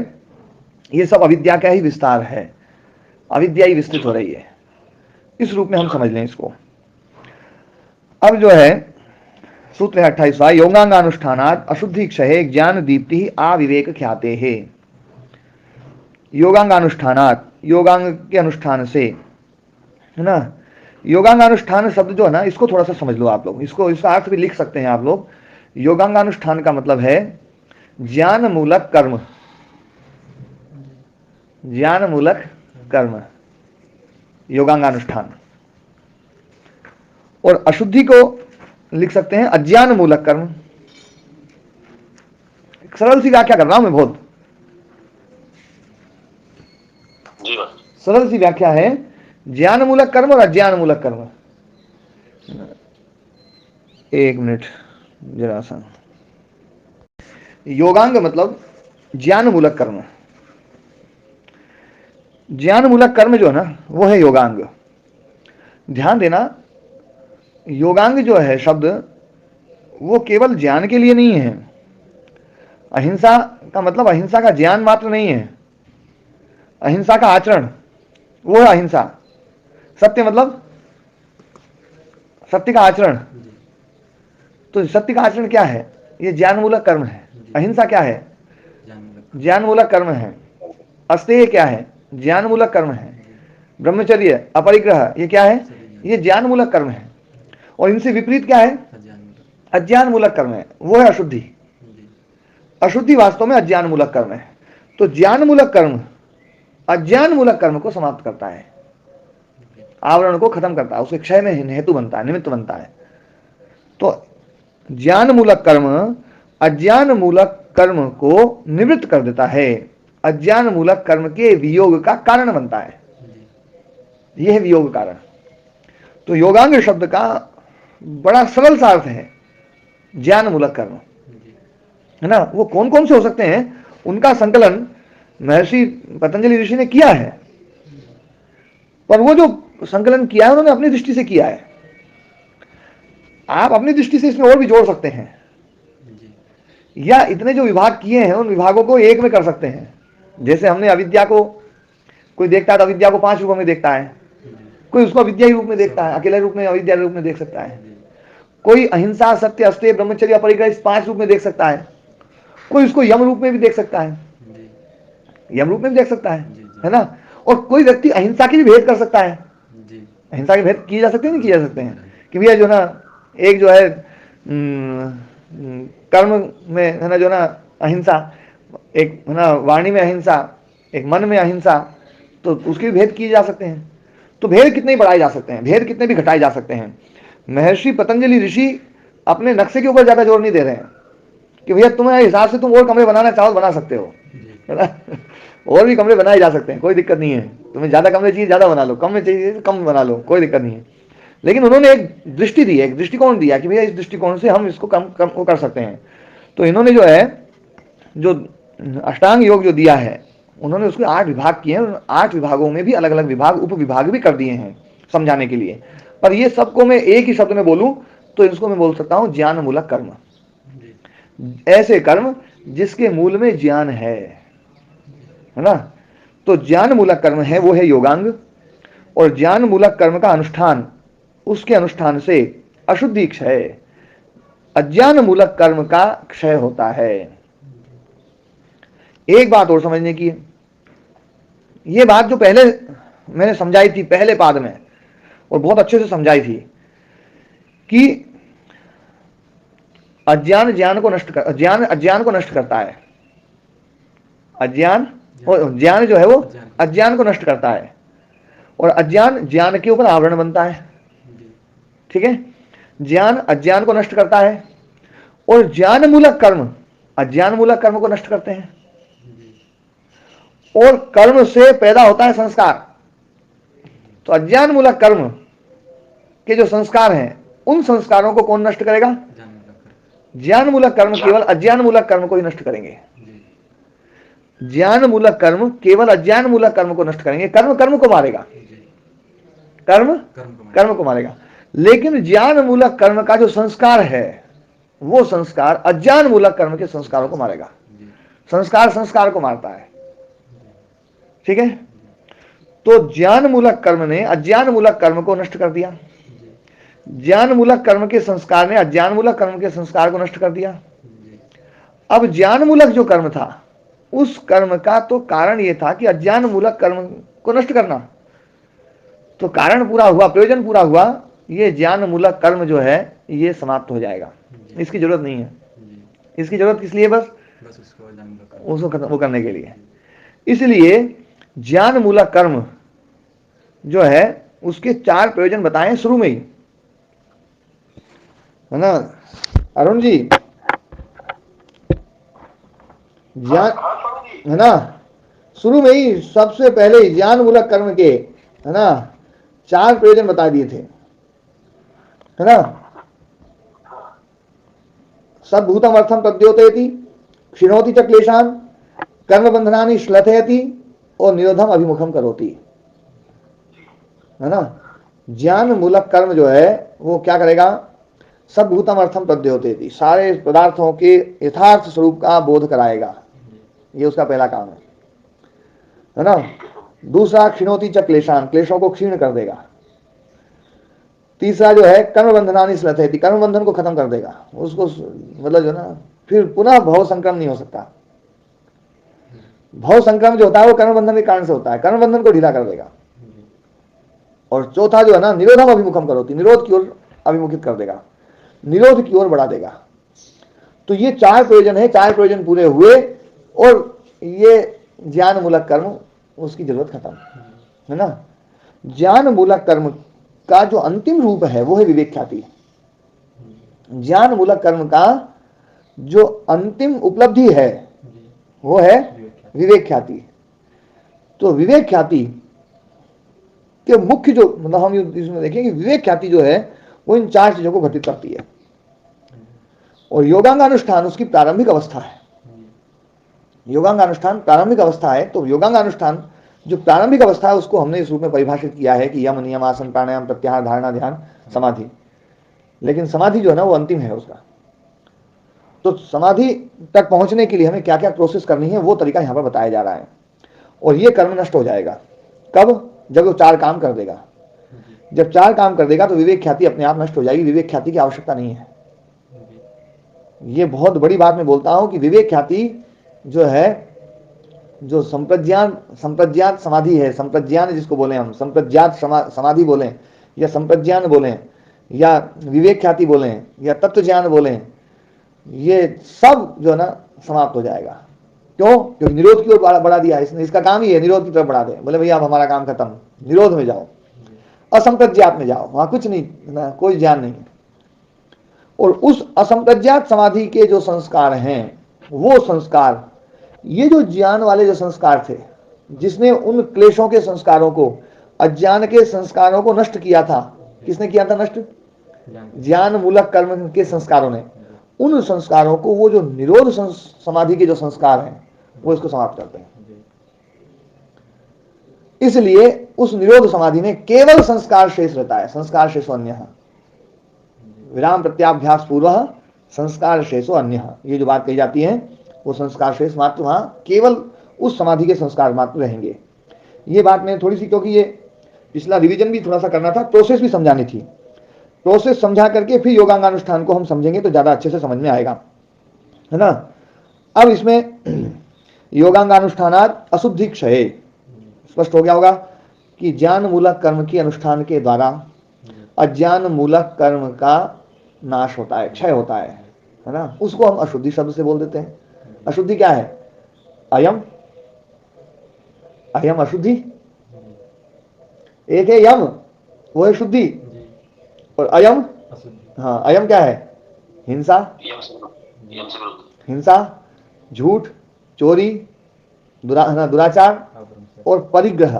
ये सब अविद्या का ही विस्तार है, अविद्या ही विस्तृत हो रही है, इस रूप में हम समझ लें इसको। अब जो है सूत्र है 28वां, योगांगानुष्ठानात् अशुद्धि क्षये ज्ञान दीप्ति आविवेक ख्याते है। योगांगानुष्ठानात्, योगांग के अनुष्ठान से, है ना। योगांगानुष्ठान शब्द जो है ना, इसको थोड़ा सा समझ लो आप लोग, इसको इसका अर्थ भी लिख सकते हैं आप लोग। योगांगानुष्ठान का मतलब है ज्ञान मूलक कर्म, ज्ञान मूलक कर्म, योगांगानुष्ठान। और अशुद्धि को लिख सकते हैं अज्ञान मूलक कर्म। सरल सी व्याख्या कर रहा हूं मैं, बहुत सरल सी व्याख्या है, ज्ञान मूलक कर्म और अज्ञान मूलक कर्म। एक मिनट जरा सा। योगांग मतलब ज्ञान मूलक कर्म। ज्ञान मूलक कर्म जो है ना, वो है योगांग। ध्यान देना, योगांग जो है शब्द, वो केवल ज्ञान के लिए नहीं है। अहिंसा का मतलब अहिंसा का ज्ञान मात्र नहीं है, अहिंसा का आचरण, वो है अहिंसा। सत्य मतलब सत्य का आचरण। तो सत्य का आचरण क्या है? ये ज्ञान मूलक कर्म है। अहिंसा क्या है? ज्ञान मूलक कर्म है। अस्तेय क्या है? ज्ञान मूलक कर्म है। ब्रह्मचर्य, अपरिग्रह, ये क्या है? ये ज्ञान मूलक कर्म है। और इनसे विपरीत क्या है? अज्ञान मूलक कर्म है, वो है अशुद्धि। अशुद्धि वास्तव में अज्ञान मूलक कर्म है। तो ज्ञान मूलक कर्म अज्ञान मूलक कर्म को समाप्त करता है, आवरण को खत्म करता है, उसके क्षय में हेतु बनता है, निमित्त बनता है। तो ज्ञान मूलक कर्म अज्ञान मूलक कर्म को निवृत्त कर देता है, अज्ञान मूलक कर्म के वियोग का कारण बनता है। यह है वियोग कारण। तो योगांग शब्द का बड़ा सरल सा अर्थ है ज्ञान मूलक कर्म, है ना। वो कौन कौन से हो सकते हैं, उनका संकलन महर्षि पतंजलि ऋषि ने किया है, पर वो जो संकलन किया है उन्होंने अपनी दृष्टि से किया है। आप अपनी दृष्टि से इसमें और भी जोड़ सकते हैं, या इतने जो विभाग किए हैं उन विभागों को एक में कर सकते हैं। जैसे हमने अविद्या को, कोई देखता है तो अविद्या को 5 रूपों में देखता है, कोई उसको अविद्या रूप में देखता है, अकेले रूप में, अविद्या रूप में देख सकता है। कोई अहिंसा, सत्य, अस्तेय, ब्रह्मचर्य, अपरिग्रह, इस 5 रूप में देख सकता है। कोई उसको यम रूप में भी देख सकता है, यम रूप में भी देख सकता है ना। और कोई व्यक्ति अहिंसा की भी भेद कर सकता है। अहिंसा के भेद किए जा सकते हैं, नहीं किए जा सकते हैं कि भैया जो ना, एक जो है कर्म में है ना, जो ना अहिंसा, एक है ना वाणी में अहिंसा, एक मन में अहिंसा, तो उसके भी भेद किए जा सकते हैं। तो भेद कितने बढ़ाए जा सकते हैं, भेद कितने भी घटाए जा सकते हैं। महर्षि पतंजलि ऋषि अपने नक्शे के ऊपर ज्यादा जोर नहीं दे रहे हैं कि भैया तुम्हारे हिसाब से तुम और कमरे बनाना चाहो बना सकते हो, है ना। और भी कमरे बनाए जा सकते हैं, कोई दिक्कत नहीं है। तुम्हें ज्यादा कमरे चाहिए ज्यादा बना लो, कम में चाहिए कम बना लो, कोई दिक्कत नहीं है। लेकिन उन्होंने एक दृष्टि दी, एक दृष्टिकोण दिया कि भैया इस दृष्टिकोण से हम इसको कम कर सकते हैं। तो इन्होंने जो है, जो अष्टांग योग जो दिया है, उन्होंने उसके 8 विभाग किए हैं। 8 विभागों में भी अलग अलग विभाग, उप विभाग भी कर दिए हैं समझाने के लिए। पर ये सबको मैं एक ही शब्द में बोलूं तो इसको मैं बोल सकता हूं ज्ञान मूलक कर्म। ऐसे कर्म जिसके मूल में ज्ञान है ना। तो ज्ञान मूलक कर्म है, वो है योगांग। और ज्ञान मूलक कर्म का अनुष्ठान, उसके अनुष्ठान से अशुद्धि क्षय, अज्ञान मूलक कर्म का क्षय होता है। एक बात और समझने की, ये बात जो पहले मैंने समझाई थी पहले पाद में, और बहुत अच्छे से समझाई थी कि अज्ञान ज्ञान को नष्ट कर, ज्ञान अज्ञान को नष्ट करता है। अज्ञान और ज्ञान जो है वो अज्ञान को नष्ट करता है, और अज्ञान ज्ञान के ऊपर आवरण बनता है। ठीक है, ज्ञान अज्ञान को नष्ट करता है, और ज्ञान मूलक कर्म अज्ञान मूलक कर्म को नष्ट करते हैं। और कर्म से पैदा होता है संस्कार। तो अज्ञान मूलक कर्म के जो संस्कार हैं, उन संस्कारों को कौन नष्ट करेगा? ज्ञान मूलक कर्म केवल अज्ञान मूलक कर्म को ही नष्ट करेंगे। ज्ञान मूलक कर्म केवल अज्ञान मूलक कर्म को नष्ट करेंगे। कर्म कर्म को मारेगा, कर्म कर्म को मारेगा, लेकिन ज्ञान मूलक कर्म का जो संस्कार है, वो संस्कार अज्ञान मूलक कर्म के संस्कारों को मारेगा। संस्कार संस्कार को मारता है। ठीक है, तो ज्ञान मूलक कर्म ने अज्ञान मूलक कर्म को नष्ट कर दिया, ज्ञान मूलक कर्म के संस्कार ने अज्ञान मूलक कर्म के संस्कार को नष्ट कर दिया। अब ज्ञान मूलक जो कर्म था, उस कर्म का तो कारण यह था कि अज्ञान मूलक कर्म को नष्ट करना। तो कारण पूरा हुआ, प्रयोजन पूरा हुआ, ये ज्ञान मूलक कर्म जो है ये समाप्त हो जाएगा, इसकी जरूरत नहीं है। इसकी जरूरत किस लिए? बस उसको खत्म वो करने के लिए। इसलिए ज्ञान मूलक कर्म जो है उसके 4 प्रयोजन बताएं शुरू में ही, है ना अरुण जी? ज्ञान, है ना, शुरू में ही सबसे पहले ज्ञान मूलक कर्म के, है ना, 4 प्रयोजन बता दिए थे, है ना। सब भूतम अर्थम प्रद्योतयति, क्षिणोति च क्लेशान, कर्म बंधनानि श्लथयति और निरोधम अभिमुखम करोति, है ना। ज्ञान मूलक कर्म जो है वो क्या करेगा? सब भूतम अर्थम प्रद्योतयति, सारे पदार्थों के यथार्थ स्वरूप का बोध कराएगा, ये उसका पहला काम है ना। दूसरा क्षिणोति च क्लेशान, क्लेशों को क्षीण कर देगा। तीसरा जो है कर्म बंधनानि श्लथयति, कर्म बंधन को खत्म कर देगा, उसको मतलब जो ना फिर पुनः भव संक्रम नहीं हो सकता। भव संक्रम जो होता है वो कर्म बंधन के कारण से होता है, कर्म बंधन को ढीला कर देगा। और चौथा जो है ना निरोधम अभिमुखम करोति, निरोध की ओर अभिमुखित कर देगा, निरोध की ओर बढ़ा देगा। तो ये 4 प्रयोजन है, 4 प्रयोजन पूरे हुए और ये ज्ञान मूलक कर्म उसकी जरूरत खत्म, है ना। ज्ञान मूलक कर्म का जो अंतिम रूप है वो है विवेक ख्याति। ज्ञान मूलक कर्म का जो अंतिम उपलब्धि है वो है विवेक ख्याति। तो विवेक ख्याति के मुख्य जो मतलब हम इसमें देखें कि विवेक ख्याति जो है वो इन 4 चीजों को घटित करती है। और योगांगानुष्ठान उसकी प्रारंभिक अवस्था है। योगांगानुष्ठान प्रारंभिक अवस्था है। तो योगांगानुष्ठान जो प्रारंभिक अवस्था है उसको हमने इस रूप में परिभाषित किया है कि यम, नियम, आसन, प्राणायाम, प्रत्याहार, धारणा, ध्यान, समाधि। लेकिन समाधि जो है ना वो अंतिम है उसका। तो समाधि तक पहुंचने के लिए हमें क्या क्या प्रोसेस करनी है वो तरीका यहाँ पर बताया जा रहा है। और ये कर्म नष्ट हो जाएगा कब? जब वो 4 काम कर देगा। जब 4 काम कर देगा तो विवेक ख्याति अपने आप नष्ट हो जाएगी, विवेक ख्याति की आवश्यकता नहीं है। ये बहुत बड़ी बात मैं बोलता हूं कि विवेक ख्याति जो है, जो संप्रज्ञात समाधि है, संप्रज्ञान जिसको बोले हम, संप्रज्ञात समाधि बोलें या संप्रज्ञान बोलें या विवेक ख्याति बोलें या तत्व ज्ञान बोलें, ये सब जो है ना समाप्त हो जाएगा। क्यों? क्योंकि निरोध की ओर बढ़ा दिया इसने। इसका काम ही है निरोध की तरफ बढ़ा दे। बोले भैया अब हमारा काम खत्म, निरोध में जाओ, असंप्रज्ञात में जाओ, वहां कुछ नहीं ना, कोई ज्ञान नहीं। और उस असंप्रज्ञात समाधि के जो संस्कार हैं वो संस्कार, ये जो ज्ञान वाले जो संस्कार थे, जिसने उन क्लेशों के संस्कारों को, अज्ञान के संस्कारों को नष्ट किया था, किसने किया था नष्ट? ज्ञान मूलक कर्म के संस्कारों ने। उन संस्कारों को वो जो निरोध समाधि के जो संस्कार हैं वो इसको समाप्त करते हैं। इसलिए उस निरोध समाधि में केवल संस्कार शेष रहता है। संस्कार शेषो अन्यः, विराम प्रत्याभ्यास पूर्व संस्कार शेषो अन्यः, ये जो बात कही जाती है वो संस्कार शेष मात्र वहां केवल उस समाधि के संस्कार मात्र रहेंगे। ये बात मैं थोड़ी सी, क्योंकि ये पिछला रिवीजन भी थोड़ा सा करना था, प्रोसेस भी समझानी थी। प्रोसेस समझा करके फिर योगांगानुष्ठान को हम समझेंगे तो ज्यादा अच्छे से समझ में आएगा, है ना। अब इसमें योगांगानुष्ठानात अशुद्धि क्षय, स्पष्ट हो गया होगा कि ज्ञान मूलक कर्म के अनुष्ठान के द्वारा अज्ञान मूलक कर्म का नाश होता है, क्षय होता है ना। उसको हम अशुद्धि शब्द से बोल देते हैं। अशुद्धि क्या है? अयम, अयम अशुद्धि। एक है यम, वो है शुद्धि, और अयम, हाँ अयम क्या है? हिंसा, हिंसा, झूठ, चोरी, दुराचार और परिग्रह,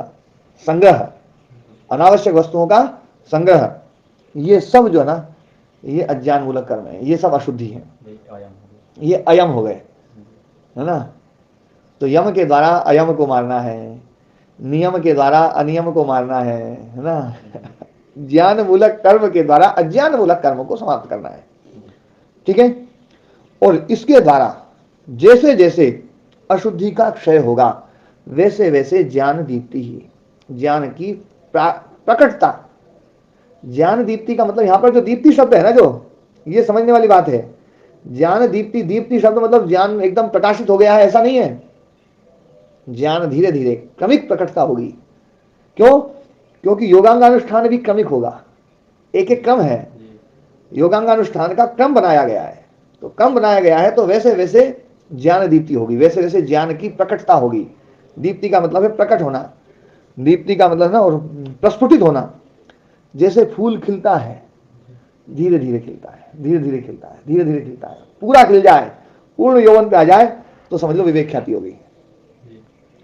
संग्रह, अनावश्यक वस्तुओं का संग्रह, ये सब जो है ना ये अज्ञान मूलक कर्म है, ये सब अशुद्धि है, ये अयम हो गए, है ना। तो यम के द्वारा अयम को मारना है, नियम के द्वारा अनियम को मारना है ना। ज्ञान मूलक कर्म के द्वारा अज्ञान मूलक कर्म को समाप्त करना है, ठीक है। और इसके द्वारा जैसे जैसे अशुद्धि का क्षय होगा वैसे वैसे ज्ञान दीप्ति ही, ज्ञान की प्रकटता। ज्ञान दीप्ति का मतलब यहां पर जो दीप्ति शब्द है ना, जो ये समझने वाली बात है। ज्ञान दीप्ति, दीप्ति शब्द मतलब ज्ञान एकदम प्रकाशित हो गया है ऐसा नहीं है। ज्ञान धीरे धीरे क्रमिक प्रकटता होगी। क्यों? क्योंकि योगांगानुष्ठान भी क्रमिक होगा, एक एक क्रम है, योगांगानुष्ठान का क्रम बनाया गया है। तो क्रम बनाया गया है तो वैसे वैसे ज्ञान दीप्ति होगी, वैसे वैसे ज्ञान की प्रकटता होगी। दीप्ति का मतलब है प्रकट होना, दीप्ति का मतलब ना और प्रस्फुटित होना। जैसे फूल खिलता है, धीरे धीरे खिलता है, धीरे धीरे खिलता है, धीरे धीरे खिलता है, पूरा खिल जाए, पूर्ण यौवन पे आ जाए तो समझ लो विवेक ख्याति हो गई।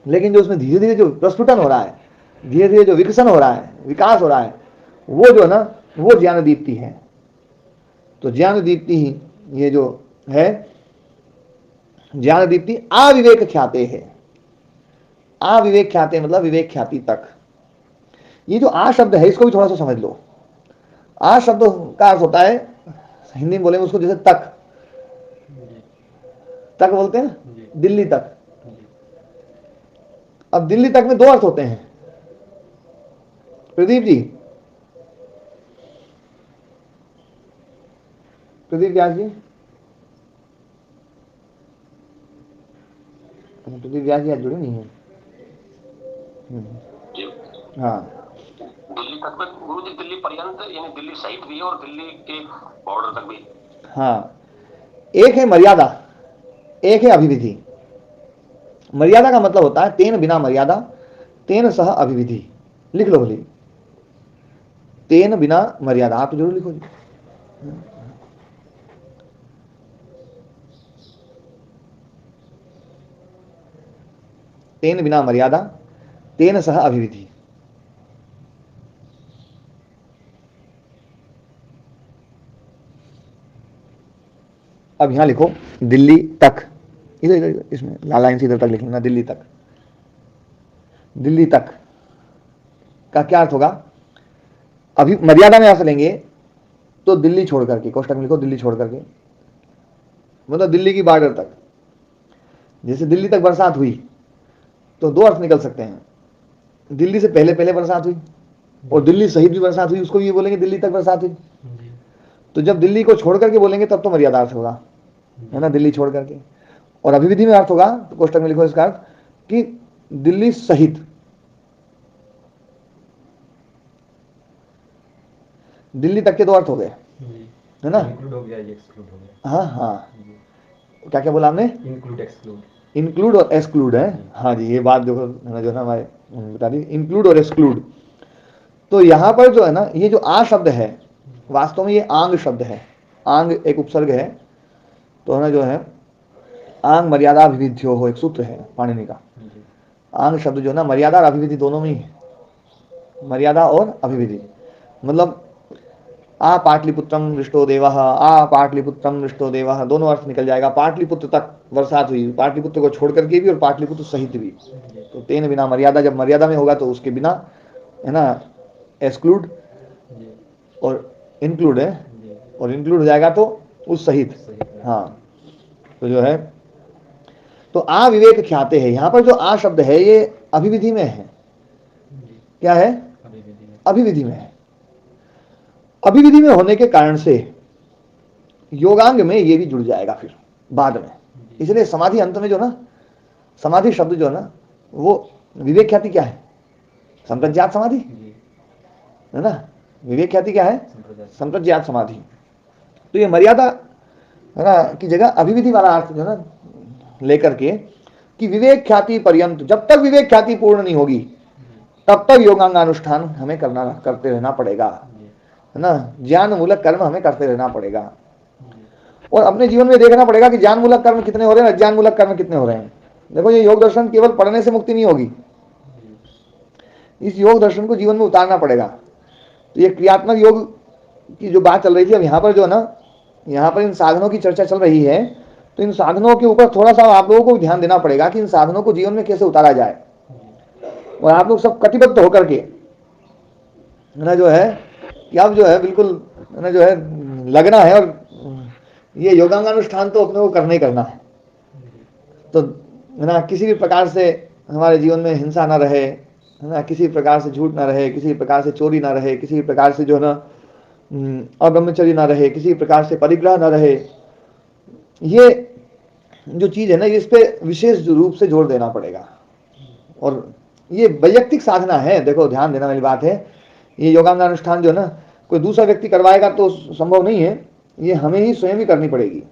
लेकिन जो उसमें धीरे धीरे जो प्रस्फुटन हो रहा है, धीरे धीरे जो विकसन हो रहा है, विकास हो रहा है, वो जो है ना वो ज्ञान दीप्ति है। तो ज्ञान दीप्ति ही ये जो है, ज्ञान दीप्ति अविवेक ख्याते है। अविवेक ख्याते मतलब विवेक ख्याति तक। ये जो आ शब्द है इसको भी थोड़ा सा समझ लो। आ शब्द का अर्थ होता है, हिंदी में बोलेंगे उसको जैसे तक, तक बोलते हैं, दिल्ली तक। अब दिल्ली तक में दो अर्थ होते हैं प्रदीप जी, प्रदीप व्यास जी, प्रदीप व्यास जी आज जुड़े नहीं है। हाँ, दिल्ली तक में गुरु जी, दिल्ली पर्यंत यानी दिल्ली सहित भी और दिल्ली के बॉर्डर तक भी। हाँ, एक है मर्यादा, एक है अभिविधि। मर्यादा का मतलब होता है तेन बिना मर्यादा, तेन सह अभिविधि। लिख लो भले, तेन बिना मर्यादा, आप तो जरूर लिखो जी। तेन बिना मर्यादा, तेन सह अभिविधि। अब यहां लिखो दिल्ली तक, इधर इधर इसमें लाल लाइन से इधर तक लिख लेना, दिल्ली तक। दिल्ली तक का क्या अर्थ होगा? अभी मर्यादा में अर्थ लेंगे तो दिल्ली छोड़ करके, कोष्टक में लिखो दिल्ली छोड़ करके, मतलब दिल्ली की बॉर्डर तक। जैसे दिल्ली तक बरसात हुई तो दो अर्थ निकल सकते हैं, दिल्ली से पहले पहले बरसात हुई और दिल्ली सहित भी बरसात हुई, उसको ये बोलेंगे दिल्ली तक बरसात हुई। तो जब दिल्ली को छोड़ करके बोलेंगे तब तो मर्यादा अर्थ होगा, है ना, दिल्ली छोड़ करके। और अभिविधि में अर्थ होगा तो कोष्टक में लिखो इसका अर्थ कि दिल्ली सहित, दिल्ली तक के दो अर्थ हो गए, है ना। इंक्लूड हो गया, एक्सक्लूड हो गया। हाँ हाँ, क्या क्या बोला हमने? इंक्लूड एक्सक्लूड, इंक्लूड और एक्सक्लूड है। हाँ जी, ये बात देखो जो है ना हमारे बता दी, इंक्लूड और एक्सक्लूड। तो यहाँ पर जो है ना ये जो आ शब्द है वास्तव में ये आंग शब्द है, आंग एक उपसर्ग है। तो है ना जो है आंग मर्यादा अभिविध्यो हो, एक सूत्र है पाणिनि का। आंग शब्द जो है ना मर्यादा और अभिविधि दोनों में ही है, मर्यादा और अभिविधि। मतलब आ पाटलिपुत्रम दृष्टो देवः, आ पाटलिपुत्रम दृष्टो देवः, दोनों अर्थ निकल जाएगा। पाटलिपुत्र तक बरसात हुई, पाटलिपुत्र को छोड़ करके भी और पाटलिपुत्र सहित भी। तो तेन बिना मर्यादा, जब मर्यादा में होगा तो उसके बिना, है ना, एक्सक्लूड और इंक्लूड है, और इंक्लूड हो जाएगा तो उस सहित। हाँ, तो जो है तो आ विवेक ख्याते है। यहाँ पर जो आ शब्द है ये अभिविधि में है। क्या है? अभिविधि में है। अभिविधि में होने के कारण से योगांग में ये भी जुड़ जाएगा फिर बाद में। इसलिए समाधि अंत में जो ना समाधि शब्द जो ना वो विवेक ख्याति क्या है? संप्रज्ञात समाधि, है ना। विवेक ख्याति क्या है? संप्रज्ञात समाधि। तो ये मर्यादा, है ना, की जगह अभिविधि वाला अर्थ जो ना लेकर के कि विवेक ख्याति पर्यंत, जब तक विवेक ख्याति पूर्ण नहीं होगी तब तक योगांगानुष्ठान हमें करते रहना पड़ेगा, है ना। ज्ञान मूलक कर्म हमें करते रहना पड़ेगा और अपने जीवन में देखना पड़ेगा कि ज्ञान मूलक कर्म कितने हो रहे हैं, अज्ञान मूलक कर्म कितने हो रहे हैं। देखो ये योग दर्शन केवल पढ़ने से मुक्ति नहीं होगी, इस योग दर्शन को जीवन में उतारना पड़ेगा। तो ये क्रियात्मक योग की जो बात चल रही थी, अब यहाँ पर जो है ना, यहाँ पर इन साधनों की चर्चा चल रही है, तो इन साधनों के ऊपर थोड़ा सा आप लोगों को ध्यान देना पड़ेगा कि इन साधनों को जीवन में कैसे उतारा जाए। और आप लोग सब कटिबद्ध होकर के, है ना, जो है कि अब जो है बिल्कुल, है ना, जो है लगना है और ये योगांगानुष्ठान तो अपने को करना ही करना है। तो है ना, किसी भी प्रकार से हमारे जीवन में हिंसा ना रहे, है ना, किसी प्रकार से झूठ ना रहे, किसी प्रकार से चोरी ना रहे, किसी प्रकार से जो है ना अब्रह्मचर्य ना रहे, किसी प्रकार से परिग्रह ना रहे। ये जो चीज़ है ना इस पे विशेष रूप से जोर देना पड़ेगा। और ये वैयक्तिक साधना है। देखो ध्यान देना वाली बात है, ये योगांगानुष्ठान जो है ना कोई दूसरा व्यक्ति करवाएगा तो संभव नहीं है, ये हमें ही स्वयं ही करनी पड़ेगी।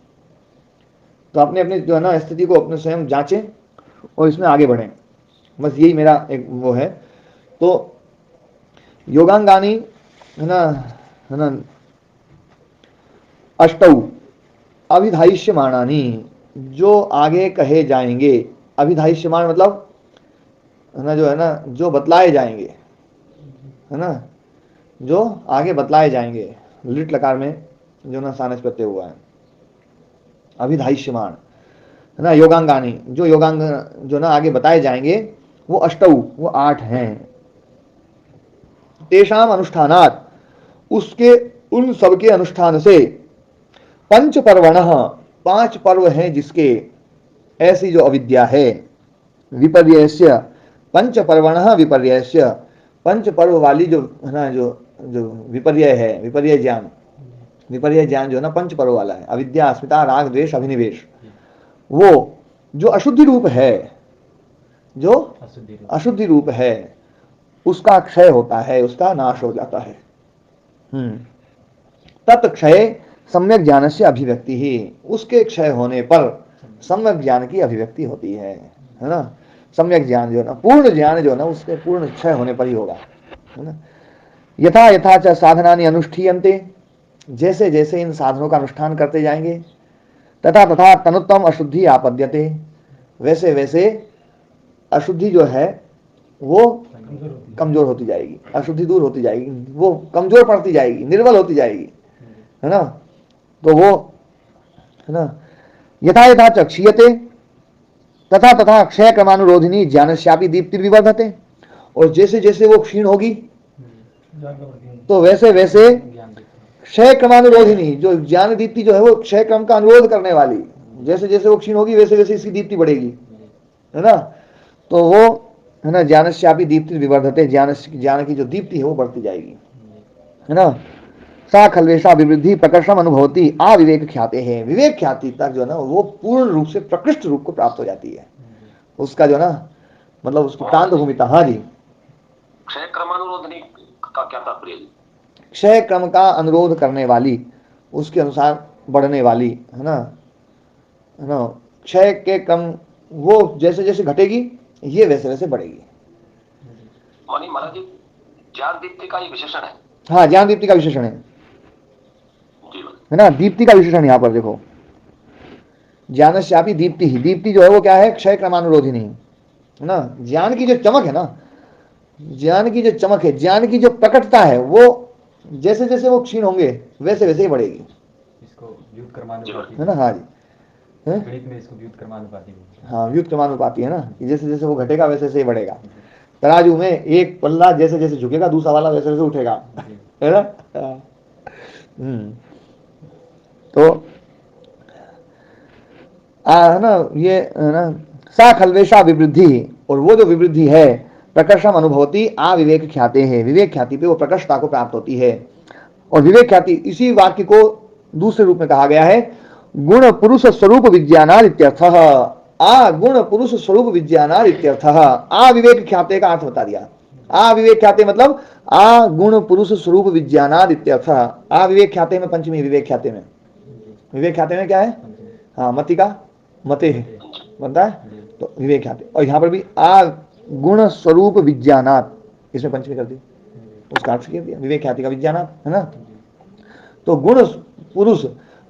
तो अपने अपने जो है ना स्थिति को अपने स्वयं जांचें और इसमें आगे बढ़ें, बस यही मेरा एक वो है। तो योगांगानी है ना अष्टौ अभिधायिष्यमाणानि, जो आगे कहे जाएंगे। अभिधायिष्यमान मतलब है ना जो है ना जो बतलाए जाएंगे, है ना जो आगे बतलाए जाएंगे। लिट लकार में जो ना सानस प्रत्यय हुआ है। अभिधायिष्यमान है ना योगांगानी, जो योगांग जो ना आगे बताए जाएंगे वो अष्टौ, वो 8 हैं। तेषाम अनुष्ठानात्, उसके उन सबके अनुष्ठान से, पंच पर्वणः, 5 पर्व हैं जिसके, ऐसी जो अविद्या है। विपर्ययस्य पंच पर्वणः विपर्ययस्य, 5 पर्व वाली जो है ना जो विपर्यय है, विपर्यय ज्ञान, विपर्यय ज्ञान जो है ना 5 पर्व वाला है। अविद्या, अस्मिता, राग, द्वेष, अभिनिवेश, वो जो अशुद्धि रूप है, जो अशुद्धि रूप है उसका क्षय होता है, उसका नाश हो जाता है। तत्क्षय सम्यक ज्ञान से अभिव्यक्ति ही, उसके क्षय होने पर सम्यक ज्ञान की अभिव्यक्ति होती है ना। सम्यक ज्ञान जो है ना, पूर्ण ज्ञान जो है ना उसके पूर्ण क्षय होने पर ही होगा, है ना। यथा यथा च साधनानि अनुष्ठीयन्ते, जैसे जैसे इन साधनों का अनुष्ठान करते जाएंगे, तथा तथा तनुत्तम अशुद्धि आपद्यते, वैसे वैसे अशुद्धि जो है वो कमजोर होती जाएगी, अशुद्धि दूर होती जाएगी, वो कमजोर पड़ती जाएगी, निर्बल होती जाएगी, है ना। तो वो है ना यथा यथा च क्षीयते तथा तथा क्षय क्रमानुरोधिनी ज्ञानस्यापि दीप्ति विवर्धते, और जैसे जैसे वो क्षीण होगी तो वैसे वैसे क्षय क्रमानुरोधिनी, जो ज्ञान दीप्ति जो है वो क्षय क्रम का अनुरोध करने वाली, जैसे जैसे वो क्षीण होगी वैसे वैसे इसकी दीप्ति बढ़ेगी, है ना। तो वो है ना ज्ञानस्यापि दीप्ति विवर्धते, ज्ञान की जो दीप्ति है वो बढ़ती जाएगी, है ना। सा खल्वेशा विवृद्धि प्रकर्षम अनुभवती अविवेक ख्याते है, विवेक ख्याति तक जो है ना वो पूर्ण रूप से प्रकृष्ट रूप को प्राप्त हो जाती है। उसका जो ना मतलब उसकी तांत भूमिता। हाँ जी, क्षय क्रमानुरोधनी का क्या तात्पर्य? क्षय क्रम का अनुरोध करने वाली, उसके अनुसार बढ़ने वाली, है ना क्षय के क्रम वो जैसे जैसे घटेगी ये वैसे वैसे बढ़ेगी। महाराज जी ज्ञान दीप्ति का ये विशेषण है। हाँ, ज्ञान दीप्ति का विशेषण है ना। दीप्ति का विशेषण यहाँ पर देखो, ज्ञानस्यापि दीप्ति ही, दीप्ति जो है वो क्या है, क्षय क्रमानुरोधिनी, है ना। ज्ञान की जो चमक है ना, ज्ञान की जो चमक है, ज्ञान की जो प्रकटता है वो जैसे जैसे वो क्षीण होंगे वैसे वैसे ही बढ़ेगी। इसको व्युत्क्रमानुपाती है ना। हाँ जी, गणित में इसको व्युत्क्रमानुपाती, हाँ व्युत्क्रमानुपाती है ना, जैसे जैसे वो घटेगा वैसे वैसे ही बढ़ेगा। तराजू में एक पल्ला जैसे जैसे झुकेगा दूसरा वाला वैसे वैसे उठेगा, है ना। तो है ना ये है ना सा खल्वेशा विवृद्धि, और वो जो विवृद्धि है प्रकर्षम अनुभवती अविवेक ख्याते है, विवेक ख्याति पे वो प्रकर्षता को प्राप्त होती है। और विवेक ख्याति इसी वाक्य को दूसरे रूप में कहा गया है, गुण पुरुष स्वरूप विज्ञानार इत्यर्थः, आ गुण पुरुष स्वरूप विज्ञानार इत्यर्थः। अविवेक ख्याते का अर्थ बता दिया। अविवेक ख्याते मतलब आ गुण पुरुष स्वरूप विज्ञानार इत्यर्थः। अविवेक ख्याते में पंचमी, विवेक ख्याते में, विवेक ख्याते में क्या है, हाँ मति का मते है बनता है, तो विवेक ख्याते। और यहाँ पर भी आ गुण स्वरूप विज्ञानात, इसमें पंचमी कर दी, उसका अर्थ किया दिया विवेक ख्याति का विज्ञानात, है ना। तो गुण पुरुष,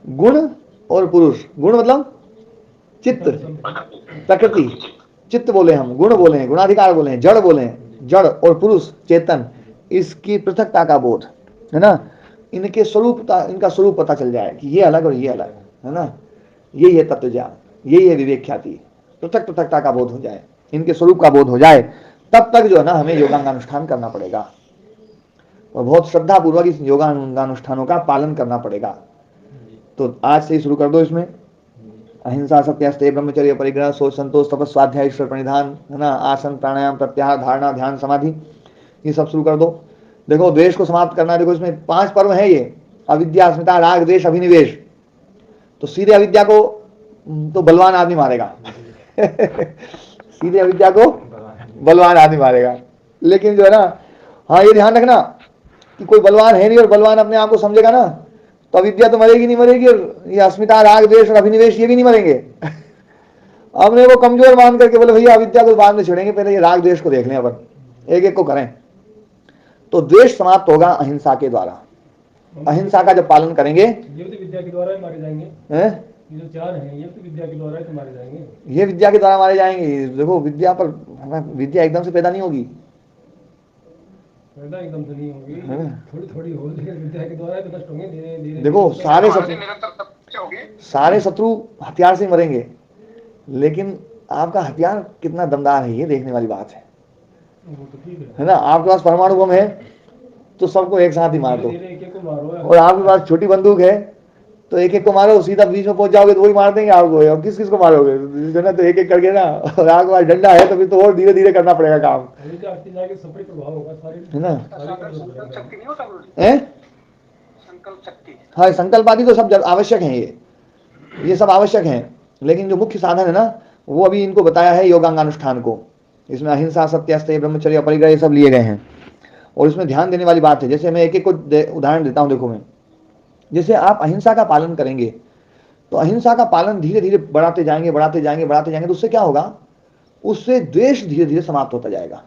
गुण और पुरुष, गुण मतलब चित्त प्रकृति, चित्त बोले हम, गुण बोले हैं, गुणाधिकार बोले हैं, जड़ बोले हैं, जड़, और पुरुष चेतन, इसकी पृथकता का बोध, है ना। इनके स्वरूपता, इनका स्वरूप पता चल जाए कि ये अलग और ये अलग, है ना। यही है तत्व ज्ञान, यही है विवेक ख्याति, पृथक पृथकता का बोध हो जाए, इनके स्वरूप का बोध हो जाए, तब तक जो है ना हमें योगांगानुष्ठान करना पड़ेगा, और बहुत श्रद्धा पूर्वक इस योगांगानुष्ठानों का पालन करना पड़ेगा। तो आज से ही शुरू कर दो इसमें, अहिंसा सत्यास्तेय ब्रह्मचर्य परिग्रह सोच संतोष तपस्या स्वाध्याय ईश्वर प्रणिधान, है ना, आसन प्राणायाम प्रत्याहार धारणा ध्यान समाधि, ये सब शुरू कर दो। देखो द्वेष को समाप्त करना है, देखो इसमें 5 पर्व है ये, अविद्या अस्मिता राग द्वेष अभिनिवेश। तो सीधे अविद्या को तो बलवान आदमी मारेगा सीधे अविद्या को बलवान आदमी मारेगा। लेकिन जो है ना, हाँ ये ध्यान रखना कि कोई बलवान है नहीं और बलवान अपने आप को समझेगा ना, तो अविद्या तो मरेगी नहीं मरेगी, और ये अस्मिता, राग, द्वेष और अभिनिवेश ये भी नहीं मरेंगे। अपने को कमजोर मान करके बोले भैया अविद्या को बाद में छोड़ेंगे, पहले ये राग द्वेष को देख लें, अपन एक एक को करें। तो द्वेष समाप्त होगा अहिंसा के द्वारा। अहिंसा का जब पालन करेंगे, ये तो विद्या के द्वारा ही मारे जाएंगे। ये जो चार हैं, ये तो विद्या के द्वारा ही तो मारे जाएंगे। ये विद्या के द्वारा मारे जाएंगे। देखो विद्या पर, विद्या एकदम से पैदा नहीं होगी, पैदा एकदम से नहीं होगी, थोड़ी थोड़ी होगी, लेकिन विद्या के द्वारा ही तो नष्ट होंगे धीरे धीरे। देखो सारे शत्रु हथियार से मरेंगे, लेकिन आपका हथियार कितना दमदार है ये देखने वाली बात है। है ना, आपके पास परमाणु बम है तो सबको एक साथ ही मार दो, और आपके पास छोटी बंदूक है तो एक एक को मारो, सीधा बीच में पहुंच जाओगे तो वही मार देंगे आपको। और किस किस को मारोगे ना, तो एक एक करके ना। और आपके पास डंडा है तो फिर तो और धीरे धीरे करना पड़ेगा काम, है ना। हाँ संकल्प आदि तो सब आवश्यक है, ये सब आवश्यक है, लेकिन जो मुख्य साधन है ना वो अभी इनको बताया है योगांगानुष्ठान को। इसमें अहिंसा, सत्य, अस्तेय, ब्रह्मचर्य, अपरिग्रह ये सब लिए गए हैं। और इसमें ध्यान देने वाली बात है, जैसे मैं एक एक को उदाहरण देता हूं। देखो मैं, जैसे आप अहिंसा का पालन करेंगे तो अहिंसा का पालन धीरे धीरे बढ़ाते जाएंगे बढ़ाते जाएंगे बढ़ाते जाएंगे, तो उससे क्या होगा, उससे द्वेष धीरे धीरे समाप्त होता जाएगा।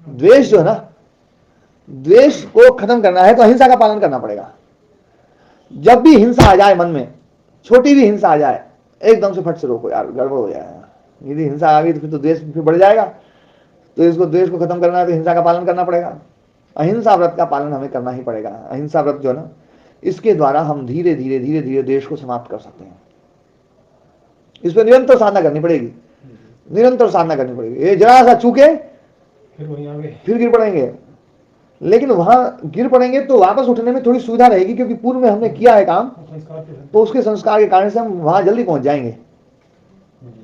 द्वेष जो है ना, द्वेष को खत्म करना है तो अहिंसा का पालन करना पड़ेगा। जब भी हिंसा आ जाए मन में, छोटी भी हिंसा आ जाए, एकदम से फट से रोको यार, गड़बड़ हो जाएगा। यदि हिंसा आ गई तो फिर तो द्वेष फिर बढ़ जाएगा। तो इसको द्वेष को खत्म करना है तो हिंसा का पालन करना पड़ेगा। अहिंसा व्रत का पालन हमें करना ही पड़ेगा। अहिंसा व्रत जो है ना, इसके द्वारा हम धीरे धीरे धीरे धीरे द्वेष को समाप्त कर सकते हैं। इस पर निरंतर साधना करनी पड़ेगी, निरंतर साधना करनी पड़ेगी। ये जरा सा चूके फिर गिर पड़ेंगे, लेकिन वहां गिर पड़ेंगे तो वापस उठने में थोड़ी सुविधा रहेगी, क्योंकि पूर्व में हमने किया है काम, तो उसके संस्कार के कारण से हम वहां जल्दी पहुंच जाएंगे,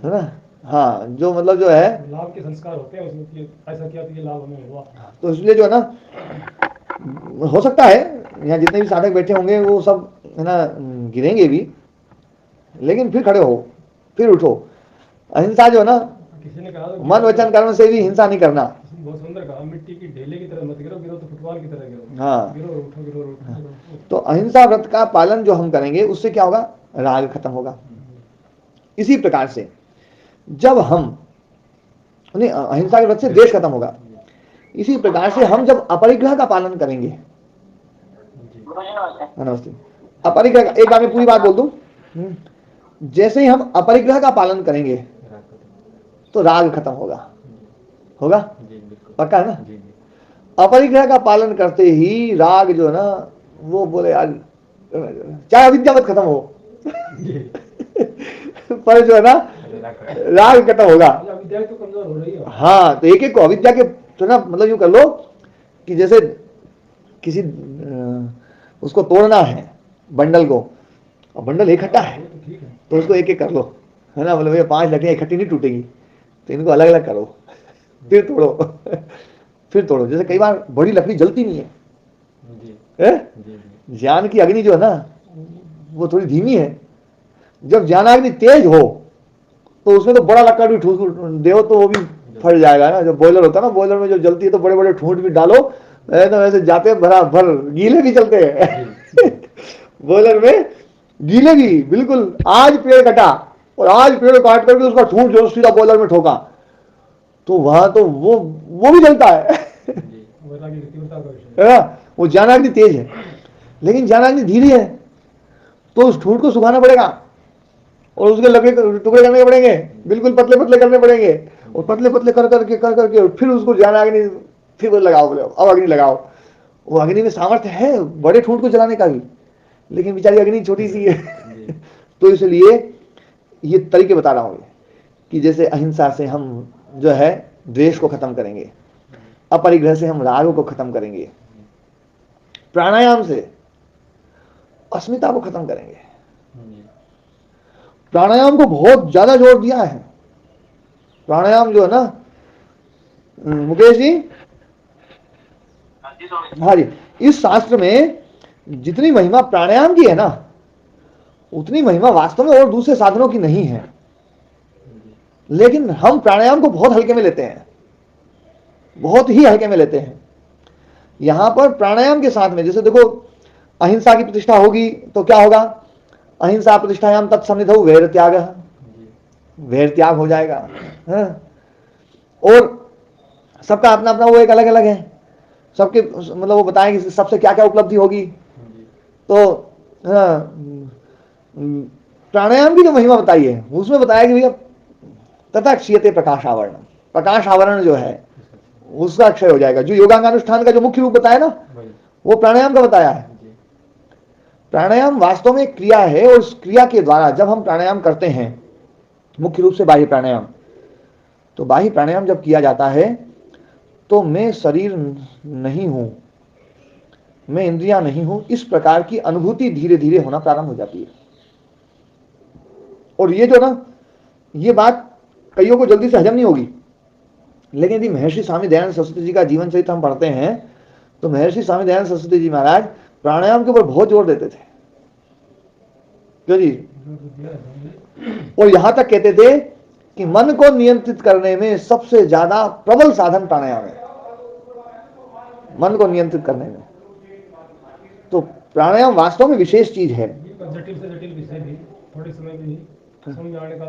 है ना। हाँ, जो मतलब जो है लाभ के संस्कार होते हैं उसमें, ऐसा किया तो ये लाभ हमें हुआ। तो इसलिए जो है ना, हो सकता है यहाँ जितने भी साधक बैठे होंगे वो सब है ना गिरेंगे भी, लेकिन फिर खड़े हो, फिर उठो। अहिंसा जो है ना, किसी ने कहा मन वचन कर्म से भी हिंसा नहीं करना। बहुत सुंदर कहा, मिट्टी की ढेले की तरह मत गिरो, गिरो तो फुटबॉल की तरह गिरो। हाँ, गिरो उठो, गिरो उठो। तो अहिंसा व्रत का पालन जो हम करेंगे उससे क्या होगा, राग खत्म होगा। इसी प्रकार से जब हम अहिंसा के व्रत से द्वेष खत्म होगा। इसी प्रकार से हम जब अपरिग्रह का पालन करेंगे, नमस्ते, अपरिग्रह, एक बार में पूरी बात बोल दूं, जैसे ही हम अपरिग्रह का पालन करेंगे तो राग खत्म होगा, होगा पक्का है ना। अपरिग्रह का पालन करते ही राग जो है ना, वो बोले यार चाहे अविद्या मत खत्म हो पर जो है ना राग खत्म होगा। अविद्या तो कमजोर हो रही है। हाँ, तो एक एक को अविद्या के तो ना, मतलब यूं कर लो कि जैसे किसी उसको तोड़ना है बंडल को, और बंडल इकट्ठा है तो उसको एक एक कर लो, है ना। बोले भैया 5 लकड़ियां इकट्ठी नहीं टूटेगी, तो इनको अलग अलग करो, फिर तोड़ो फिर तोड़ो। जैसे कई बार बड़ी लकड़ी जलती नहीं है, ज्ञान की अग्नि जो है ना वो थोड़ी धीमी है। जब ज्ञानाग्नि तेज हो तो उसमें तो बड़ा लकड़ भी ठूस दो तो वो भी फट जाएगा ना। जब बॉयलर होता है ना, बॉयलर में जो जलती है तो बड़े बड़े ठूंठ भी डालो, तो वैसे जाते हैं भरा भर, गीले भी चलते हैं बॉयलर में गीले भी बिल्कुल। आज पेड़ कटा और आज पेड़ काट करके उसका ठूंठ जो सीधा बॉयलर में ठोका, तो वहां तो वो भी जलता है ना। वो ज्ञानाग्नि तेज है, लेकिन ज्ञानाग्नि धीरे है, तो उस ठूंठ को सुखाना पड़ेगा और उसके लकड़ी टुकड़े करने पड़ेंगे, बिल्कुल पतले पतले करने पड़ेंगे, और पतले पतले कर करके फिर उसको ज्ञानाग्नि फिर लगाओ। बोले अब अग्नि लगाओ। वो अग्नि में सामर्थ्य है बड़े ठूंठ को जलाने का भी, लेकिन बेचारी अग्नि छोटी सी है तो इसलिए ये तरीके बता रहा हूं कि जैसे अहिंसा से हम जो है द्वेष को खत्म करेंगे, अपरिग्रह से हम राग को खत्म करेंगे, प्राणायाम से अस्मिता को खत्म करेंगे। प्राणायाम को बहुत ज्यादा जोर दिया है। प्राणायाम जो है ना मुकेश जी, हाँ जी, इस शास्त्र में जितनी महिमा प्राणायाम की है ना, उतनी महिमा वास्तव में और दूसरे साधनों की नहीं है। लेकिन हम प्राणायाम को बहुत हल्के में लेते हैं, बहुत ही हल्के में लेते हैं। यहां पर प्राणायाम के साथ में जैसे देखो अहिंसा की प्रतिष्ठा होगी तो क्या होगा, अहिंसा प्रतिष्ठायाम तत्सन्निधौ वैर त्याग, वैर त्याग हो जाएगा। और सबका अपना अपना वो एक अलग अलग है, सबके मतलब वो बताएंगे सबसे क्या क्या उपलब्धि होगी। तो प्राणायाम की जो महिमा बताई है उसमें बताया कि भैया तथा क्षीयते प्रकाश आवरण, प्रकाश आवरण जो है उसका क्षय हो जाएगा। जो योगांगानुष्ठान का जो मुख्य रूप बताया ना वो प्राणायाम का बताया है। प्राणायाम वास्तव में एक क्रिया है और उस क्रिया के द्वारा जब हम प्राणायाम करते हैं, मुख्य रूप से बाह्य प्राणायाम, तो बाह्य प्राणायाम जब किया जाता है तो मैं शरीर नहीं हूं, मैं इंद्रियां नहीं हूं, इस प्रकार की अनुभूति धीरे धीरे होना प्रारंभ हो जाती है। और ये जो ना ये बात कईयों को जल्दी से हजम नहीं होगी, लेकिन यदि महर्षि स्वामी दयानंद सरस्वती जी का जीवन चरित्र हम पढ़ते हैं तो महर्षि स्वामी दयानंद सरस्वती जी महाराज प्राणायाम के ऊपर बहुत जोर देते थे। क्यों जी? और यहां तक कहते थे कि मन को नियंत्रित करने में सबसे ज्यादा प्रबल साधन प्राणायाम है, मन को नियंत्रित करने में। तो प्राणायाम वास्तव में विशेष चीज है। जटिल से जटिल विषय भी थोड़े समय में ही समझ आने का।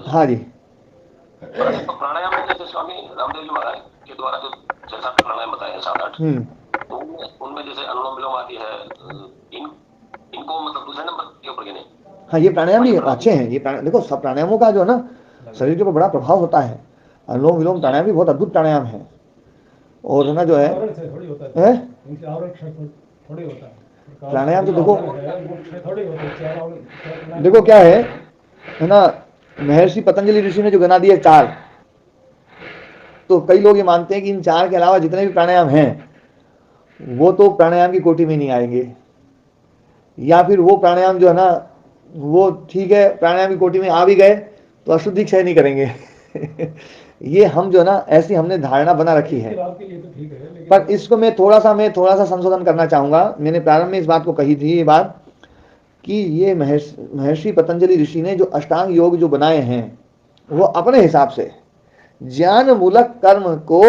हाँ जी, तो प्राणायाम में जैसे स्वामी रामदेव जी महाराज के द्वारा जो जैसा प्राणायाम बताया है 7-8, तो उनमें जैसे अनुलोम विलोम आदि है, इनको मतलब दूसरे नंबर के ऊपर गिने। हाँ, ये प्राणायाम भी अच्छे हैं। ये देखो सब प्राणायामों का जो है ना शरीर के ऊपर बड़ा प्रभाव होता है। अनुलोम विलोम प्राणायाम भी बहुत अद्भुत प्राणायाम है। और है ना जो है प्राणायाम तो देखो क्या है ना, महर्षि पतंजलि ऋषि ने जो गिना दिए 4, तो कई लोग ये मानते हैं कि इन 4 के अलावा जितने भी प्राणायाम हैं वो तो प्राणायाम की कोटि में नहीं आएंगे, या फिर वो प्राणायाम जो है ना वो ठीक है प्राणायाम की कोटि में आ भी गए तो अशुद्धि क्षय नहीं करेंगे। ये हम जो ना ऐसी हमने धारणा बना रखी है। पर इसको मैं थोड़ा सा संशोधन करना चाहूंगा। मैंने प्रारंभ में इस बात को कही थी ये बात कि ये महर्षि पतंजलि ऋषि ने जो अष्टांग योग जो बनाए हैं वो अपने हिसाब से ज्ञान मूलक कर्म को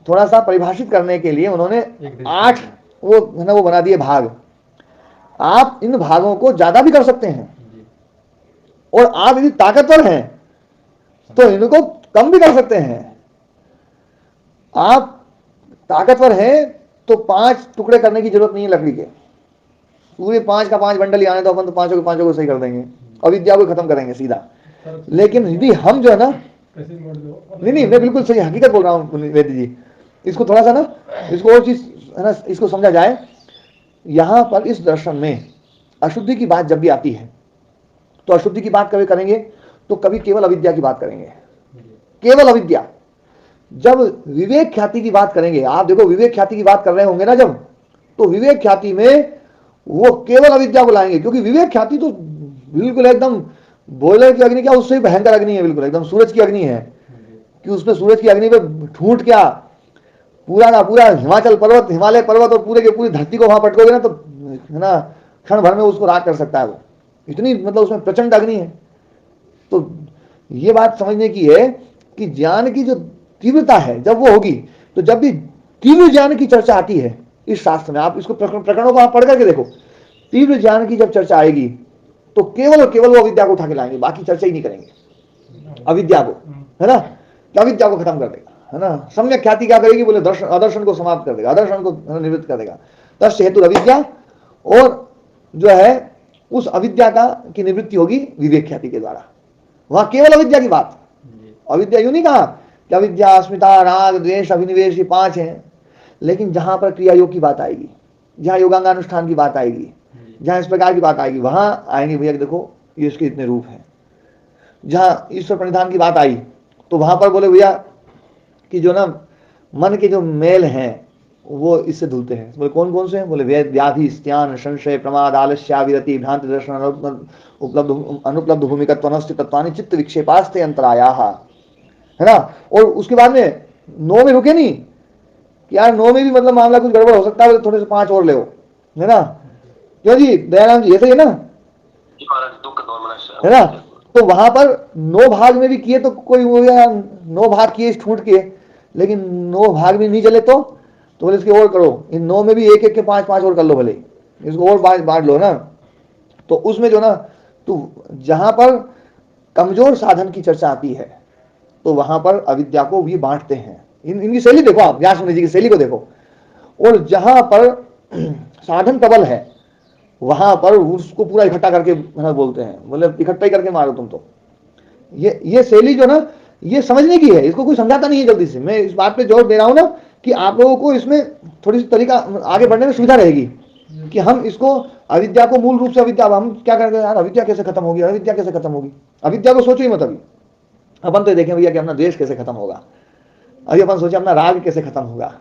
थोड़ा सा परिभाषित करने के लिए उन्होंने 8 वो बना दिए भाग। आप इन भागों को ज्यादा भी कर सकते हैं और आप यदि ताकतवर हैं तो इनको कम भी कर सकते हैं। आप ताकतवर हैं तो 5 टुकड़े करने की जरूरत नहीं है लकड़ी के, पूरे 5 का 5 बंडल ही आने तो अपन तो 5 के 5 को सही कर देंगे, अविद्या को खत्म करेंगे सीधा। लेकिन यदि हम जो है ना नहीं मैं बिल्कुल सही हकीकत बोल रहा हूँ वेद जी, इसको थोड़ा सा ना इसको और चीज है ना इसको समझा जाए। यहां पर इस दर्शन में अशुद्धि की बात जब भी आती है तो अशुद्धि की बात कभी करेंगे तो कभी केवल अविद्या की बात करेंगे, केवल अविद्या। जब विवेक ख्याति की बात करेंगे, आप देखो विवेक ख्याति की बात कर रहे होंगे ना जब, तो विवेक ख्याति में वो केवल अविद्या को लाएंगे, क्योंकि विवेक ख्याति तो बिल्कुल एकदम बॉयलर की अग्नि क्या उससे भयंकर अग्नि है, बिल्कुल एकदम सूरज की अग्नि है कि उसमें सूरज की अग्नि पे ठूंठ क्या पूरा का पूरा हिमाचल पर्वत, हिमालय पर्वत और पूरे के पूरी धरती को वहां पटकोगे ना तो है ना क्षण भर में उसको राख कर सकता है वो, इतनी मतलब उसमें प्रचंड अग्नि है। तो ये बात समझने की है कि ज्ञान की जो तीव्रता है जब वो होगी, तो जब भी तीव्र ज्ञान की चर्चा आती है इस शास्त्र में, आप इसको प्रकरणों को आप पढ़ करके देखो, तीव्र ज्ञान की जब चर्चा आएगी तो केवल और केवल वो अविद्या को उठा के लाएंगे, बाकी चर्चा ही नहीं करेंगे अविद्या को, है ना, कि अविद्या को खत्म कर देगा, है ना। सम्यक ख्याति क्या करेगी, बोले दर्शन अदर्शन को समाप्त कर देगा, अदर्शन को निवृत्त कर देगा। तस्य हेतु अविद्या, और जो है उस अविद्या का की निवृत्ति होगी विवेक ख्याति के द्वारा। वहां केवल अविद्या की बात, अविद्या यूं नहीं कहा कि अविद्या अस्मिता राग द्वेष अभिनिवेश ये 5 हैं, लेकिन जहां पर क्रिया योग की बात आएगी, जहां योगांगानुष्ठान की बात आएगी, जहां इस प्रकार की बात आएगी, वहां आएंगे भैया देखो ये इसके इतने रूप हैं। जहां ईश्वर प्रणिधान की बात आई तो वहां पर बोले भैया कि जो ना मन के जो मेल हैं वो इससे धुलते हैं। बोले कौन कौन से हैं, बोले व्याधि स्त्यान संशय प्रमाद आलस्य विरति भ्रांति दर्शन अनुपलब्ध भूमिकत्व तत्वानि चित्त विक्षेपास्ते अंतराया, है ना। और उसके बाद में 9 में रुके नहीं कि यार 9 में भी मतलब मामला कुछ गड़बड़ हो सकता है, थोड़े से 5 और ले, है ना। क्यों जी दयाराम जी, ऐसे ही है ना, है ना। तो वहां पर 9 भाग में भी किए तो कोई हो गया, 9 भाग किए इस ठूंठ के, लेकिन 9 भाग भी नहीं चले तो बोले इसके और करो, इन 9 में भी एक एक के 5-5 और कर लो, भले इसको और बांट लो ना। तो उसमें जो ना, तो जहां पर कमजोर साधन की चर्चा आती है तो वहां पर अविद्या को भी बांटते हैं। इनकी शैली देखो आप, व्यास मुनि जी की शैली को देखो। और जहां पर साधन प्रबल है वहां पर उसको पूरा इकट्ठा करके बोलते हैं, बोले इकट्ठा ही करके मारो तुम। तो ये शैली जो ना, ये समझने की है, इसको कोई समझाता नहीं है जल्दी से। मैं इस बात पे जोर दे रहा हूं ना कि आप लोगों को इसमें थोड़ी सी तरीका आगे बढ़ने में सुविधा रहेगी कि हम इसको अविद्या को मूल रूप से अविद्या, हम क्या करेंगे यार, अविद्या कैसे खत्म होगी, अविद्या कैसे खत्म होगी, अविद्या को सोचो ही मत। अभी अपन तो देखें भैया कि अपना द्वेष कैसे खत्म होगा, अभी अपन सोचे अपना राग कैसे खत्म होगा,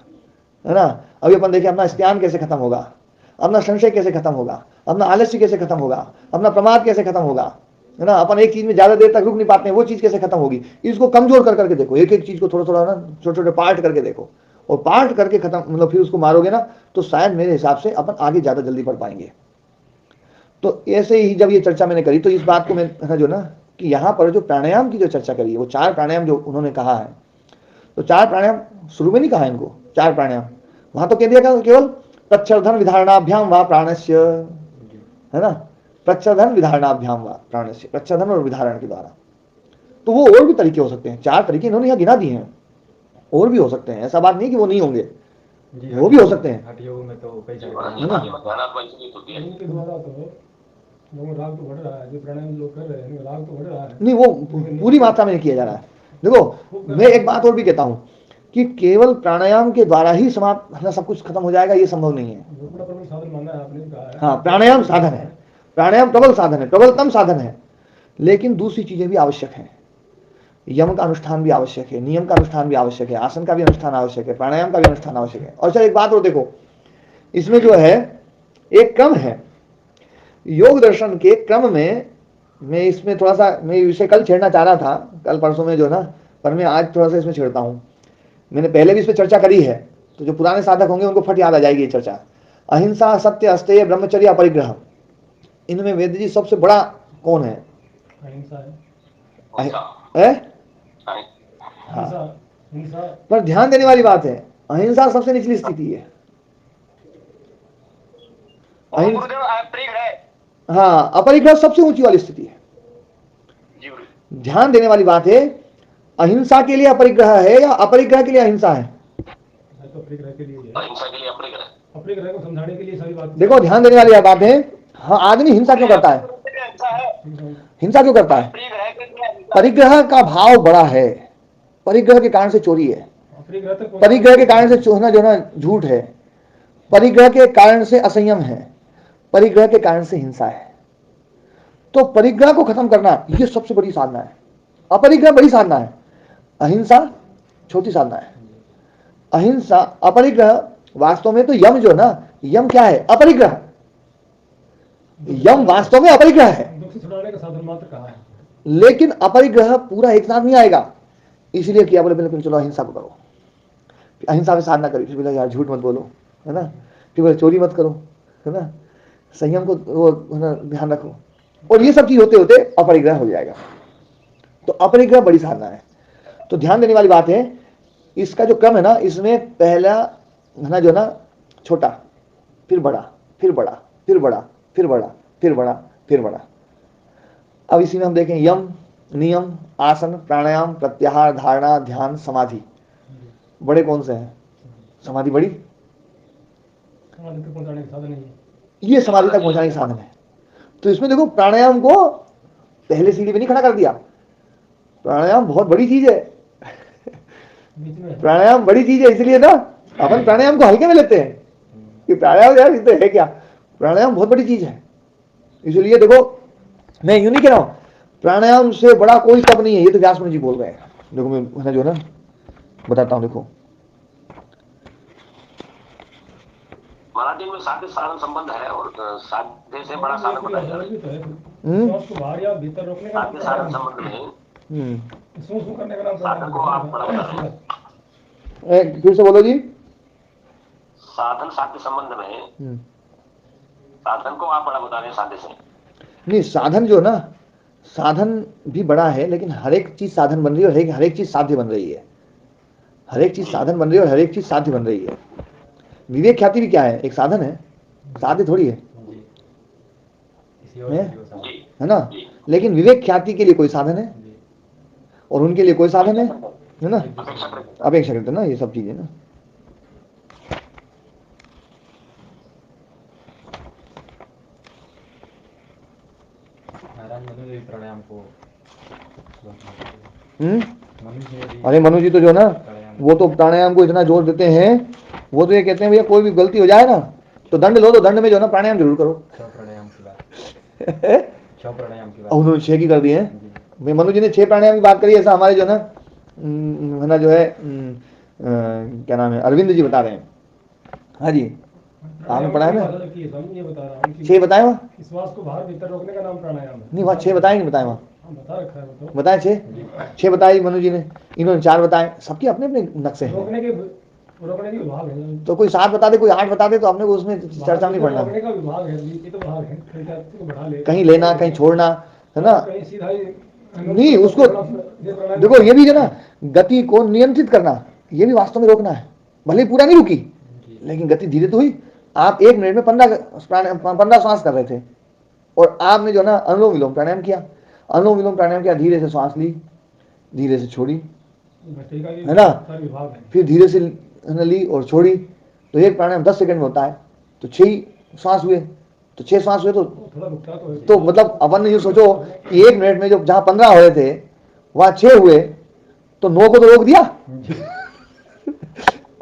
है ना। अभी अपन देखें अपना स्त्यान कैसे खत्म होगा, अपना संशय कैसे खत्म होगा, अपना आलस्य कैसे खत्म होगा, अपना प्रमाद कैसे खत्म होगा, है ना। अपन एक चीज में ज्यादा देर तक रुक नहीं पाते हैं, वो चीज कैसे खत्म होगी। इसको कमजोर कर करके देखो, एक एक चीज को थोड़ा थोड़ा ना, छोटे छोटे पार्ट करके देखो, और पार्ट करके खत्म, मतलब फिर उसको मारोगे ना, तो शायद मेरे हिसाब से अपन आगे ज्यादा जल्दी बढ़ पाएंगे। तो ऐसे ही जब ये चर्चा मैंने करी तो इस बात को मैं जो ना, कि यहाँ पर जो प्राणायाम की जो चर्चा करी है, वो 4 प्राणायाम जो उन्होंने कहा है, तो 4 प्राणायाम शुरू में नहीं कहा इनको, 4 प्राणायाम वहां तो कह दिया केवल प्रच्छर्दन विधारणाभ्याम वा प्राणस्य, है ना, प्रच्छर्दन विधारणाभ्याम वा प्राणस्य, प्रच्छर्दन और विधारण के द्वारा। तो वो और भी तरीके हो सकते हैं, 4 तरीके इन्होंने यहाँ गिना दिए हैं, और भी हो सकते हैं, ऐसा बात नहीं कि वो नहीं होंगे, वो भी हो सकते हैं, हठ योग में तो कई सारे है ना। इनके द्वारा तो लोग राग तो बढ़ रहा है, जो प्राणायाम लोग कर रहे हैं राग तो बढ़ रहा है, नहीं वो पूरी मात्रा में किया जा रहा है। देखो मैं एक बात और भी कहता हूँ कि केवल प्राणायाम के द्वारा ही समाप्त सब कुछ खत्म हो जाएगा, ये संभव नहीं है। साधन माना है आपने कहा है। हाँ, प्राणायाम साधन है, प्राणायाम प्रबल साधन है, प्रबलतम साधन है, लेकिन दूसरी चीजें भी आवश्यक हैं। यम का अनुष्ठान भी आवश्यक है, नियम का अनुष्ठान भी आवश्यक है, आसन का भी अनुष्ठान आवश्यक है, प्राणायाम का भी अनुष्ठान आवश्यक है। और चल एक बात और देखो, इसमें जो है एक क्रम है, योग दर्शन के क्रम में, मैं इसमें थोड़ा सा, मैं विषय कल छेड़ना चाह रहा था, कल परसों में जो ना, पर मैं आज थोड़ा सा इसमें छेड़ता हूँ। मैंने पहले भी इस पर चर्चा करी है, तो जो पुराने साधक होंगे उनको फट याद आ जाएगी ये चर्चा। अहिंसा, सत्य, अस्तेय, ब्रह्मचर्य, अपरिग्रह, इनमें वेद जी सबसे बड़ा कौन है? अहिंसा है? हाँ, पर ध्यान देने वाली बात है, अहिंसा सबसे निचली स्थिति है। हाँ, अपरिग्रह सबसे ऊंची वाली स्थिति है। ध्यान देने वाली बात है, अहिंसा के लिए अपरिग्रह है या अपरिग्रह के लिए अहिंसा है? अपरिग्रह के लिए, अपरिग्रह को समझाने के लिए सारी बात। देखो ध्यान देने वाली बात है, हाँ, आदमी हिंसा क्यों करता है? हिंसा क्यों करता है? परिग्रह का भाव बड़ा है, परिग्रह के कारण से चोरी है, परिग्रह के कारण से चोरना जो ना झूठ है, परिग्रह के कारण से असंयम है, परिग्रह के कारण से हिंसा है। तो परिग्रह को खत्म करना ये सबसे बड़ी साधना है, अपरिग्रह बड़ी साधना है, अहिंसा छोटी साधना है। अहिंसा, अपरिग्रह वास्तव में तो यम जो ना, यम क्या है? अपरिग्रह। यम वास्तव में अपरिग्रह है, छुड़ाने का साधन मात्र कहा है, लेकिन अपरिग्रह पूरा एक साथ नहीं आएगा, इसलिए किया बोले बिल्कुल चलो अहिंसा को करो, अहिंसा में साधना करी, फिर बोला यार झूठ मत बोलो, है ना, फिर बोले चोरी मत करो, है ना, संयम को वो ध्यान रखो, और ये सब चीज होते होते अपरिग्रह हो जाएगा। तो अपरिग्रह बड़ी साधना है। तो ध्यान देने वाली बात है, इसका जो क्रम है ना, इसमें पहला है ना जो ना छोटा, फिर बड़ा, फिर बड़ा, फिर बड़ा, फिर बड़ा, फिर बड़ा, फिर बड़ा। अब इसी में हम देखें यम, नियम, आसन, प्राणायाम, प्रत्याहार, धारणा, ध्यान, समाधि, बड़े कौन से हैं? समाधि बड़ी, समाधि तक पहुंचाने का साधन है, ये समाधि तक पहुंचाने का साधन है। तो इसमें देखो प्राणायाम को पहले सीढ़ी पे नहीं खड़ा कर दिया, प्राणायाम बहुत बड़ी चीज है, प्राणायाम बड़ी चीज है, इसलिए ना अपन प्राणायाम को हल्के में लेते हैं कि प्राणायाम यार इसमें है क्या, प्राणायाम बहुत बड़ी चीज है। इसलिए देखो मैं यूं नहीं कह रहा हूं प्राणायाम से बड़ा कोई तप नहीं है, ये तो व्यास मुनि जी बोल रहे हैं। देखो मैं जो ना बताता हूं, देखो महाराज जी में साध्य साधन संबंध है, और साध्य से बड़ा साधन बताया जा रहा है, भीतर रोकने का साध्य साधन संबंध में करने का साधन को आप बड़ा बता रहे हैं। फिर से बोलो जी। साधन साध्य संबंध में साधन को आप बड़ा बता रहे हैं साध्य से नहीं, साधन जो ना, साधन भी बड़ा है, लेकिन हर एक चीज साधन बन रही है और हर एक चीज साध्य बन रही है। हर एक चीज साधन बन रही है और हर एक चीज साध्य बन रही है। विवेक ख्याति भी क्या है? एक साधन है, साध्य थोड़ी है, है ना? लेकिन विवेक ख्याति के लिए कोई साधन है और उनके लिए कोई साधन है ना? अपेक्षाकृत ना, ये सब चीजें ना। प्राणायाम को अरे मनु जी तो जो ना, वो तो प्राणायाम को इतना जोर देते हैं, वो तो ये कहते हैं भैया कोई भी गलती हो जाए ना तो दंड लो, तो दंड में जो ना प्राणायाम जरूर करो। प्राणायाम की बात उन्होंने 6 की कर दी है। भाई मनु जी ने 6 प्राणायाम की बात करी, ऐसा हमारे जो ना जो है क्या नाम है, अरविंद जी बता रहे हैं। हाँ जी, आपने पढ़ा है ना? 6 बताए वहाँ, श्वास को बाहर भीतर रोकने का नाम प्राणायाम है। नहीं वहाँ 6 बताए, नहीं बताए वहाँ? बता रखा है वो तो। बताए 6 बताए मनु जी ने, इन्होंने 4 बताए। सबके अपने अपने नक्शे हैं। रोकने के विभाग है। तो कोई 7 बता दे, कोई 8 बता दे, तो अपने को उसमें चर्चा नहीं पड़ना। रोकने का विभाग है, ये तो विभाग है, बढ़ा ले, कहीं लेना कहीं छोड़ना, है ना? कहीं सीधा ही नहीं, उसको देखो, ये भी जो ना गति को नियंत्रित करना, ये भी वास्तव में रोकना है। भले ही पूरा नहीं रुकी, लेकिन गति धीरे तो हुई। आप 1 मिनट में 15 श्वास कर रहे थे और आपने जो ना अनुलोम विलोम प्राणायाम किया, अनुलोम विलोम प्राणायाम किया, धीरे से श्वास ली, धीरे से छोड़ी, है ना? फिर धीरे से ली और छोड़ी, तो एक प्राणायाम 10 सेकंड में होता है, तो 6 श्वास हुए, तो 6 श्वास हुए, तो मतलब अपन ने ये सोचो कि 1 मिनट में जो जहां 15 हो रहे थे वहां 6 हुए, तो 9 को तो रोक दिया।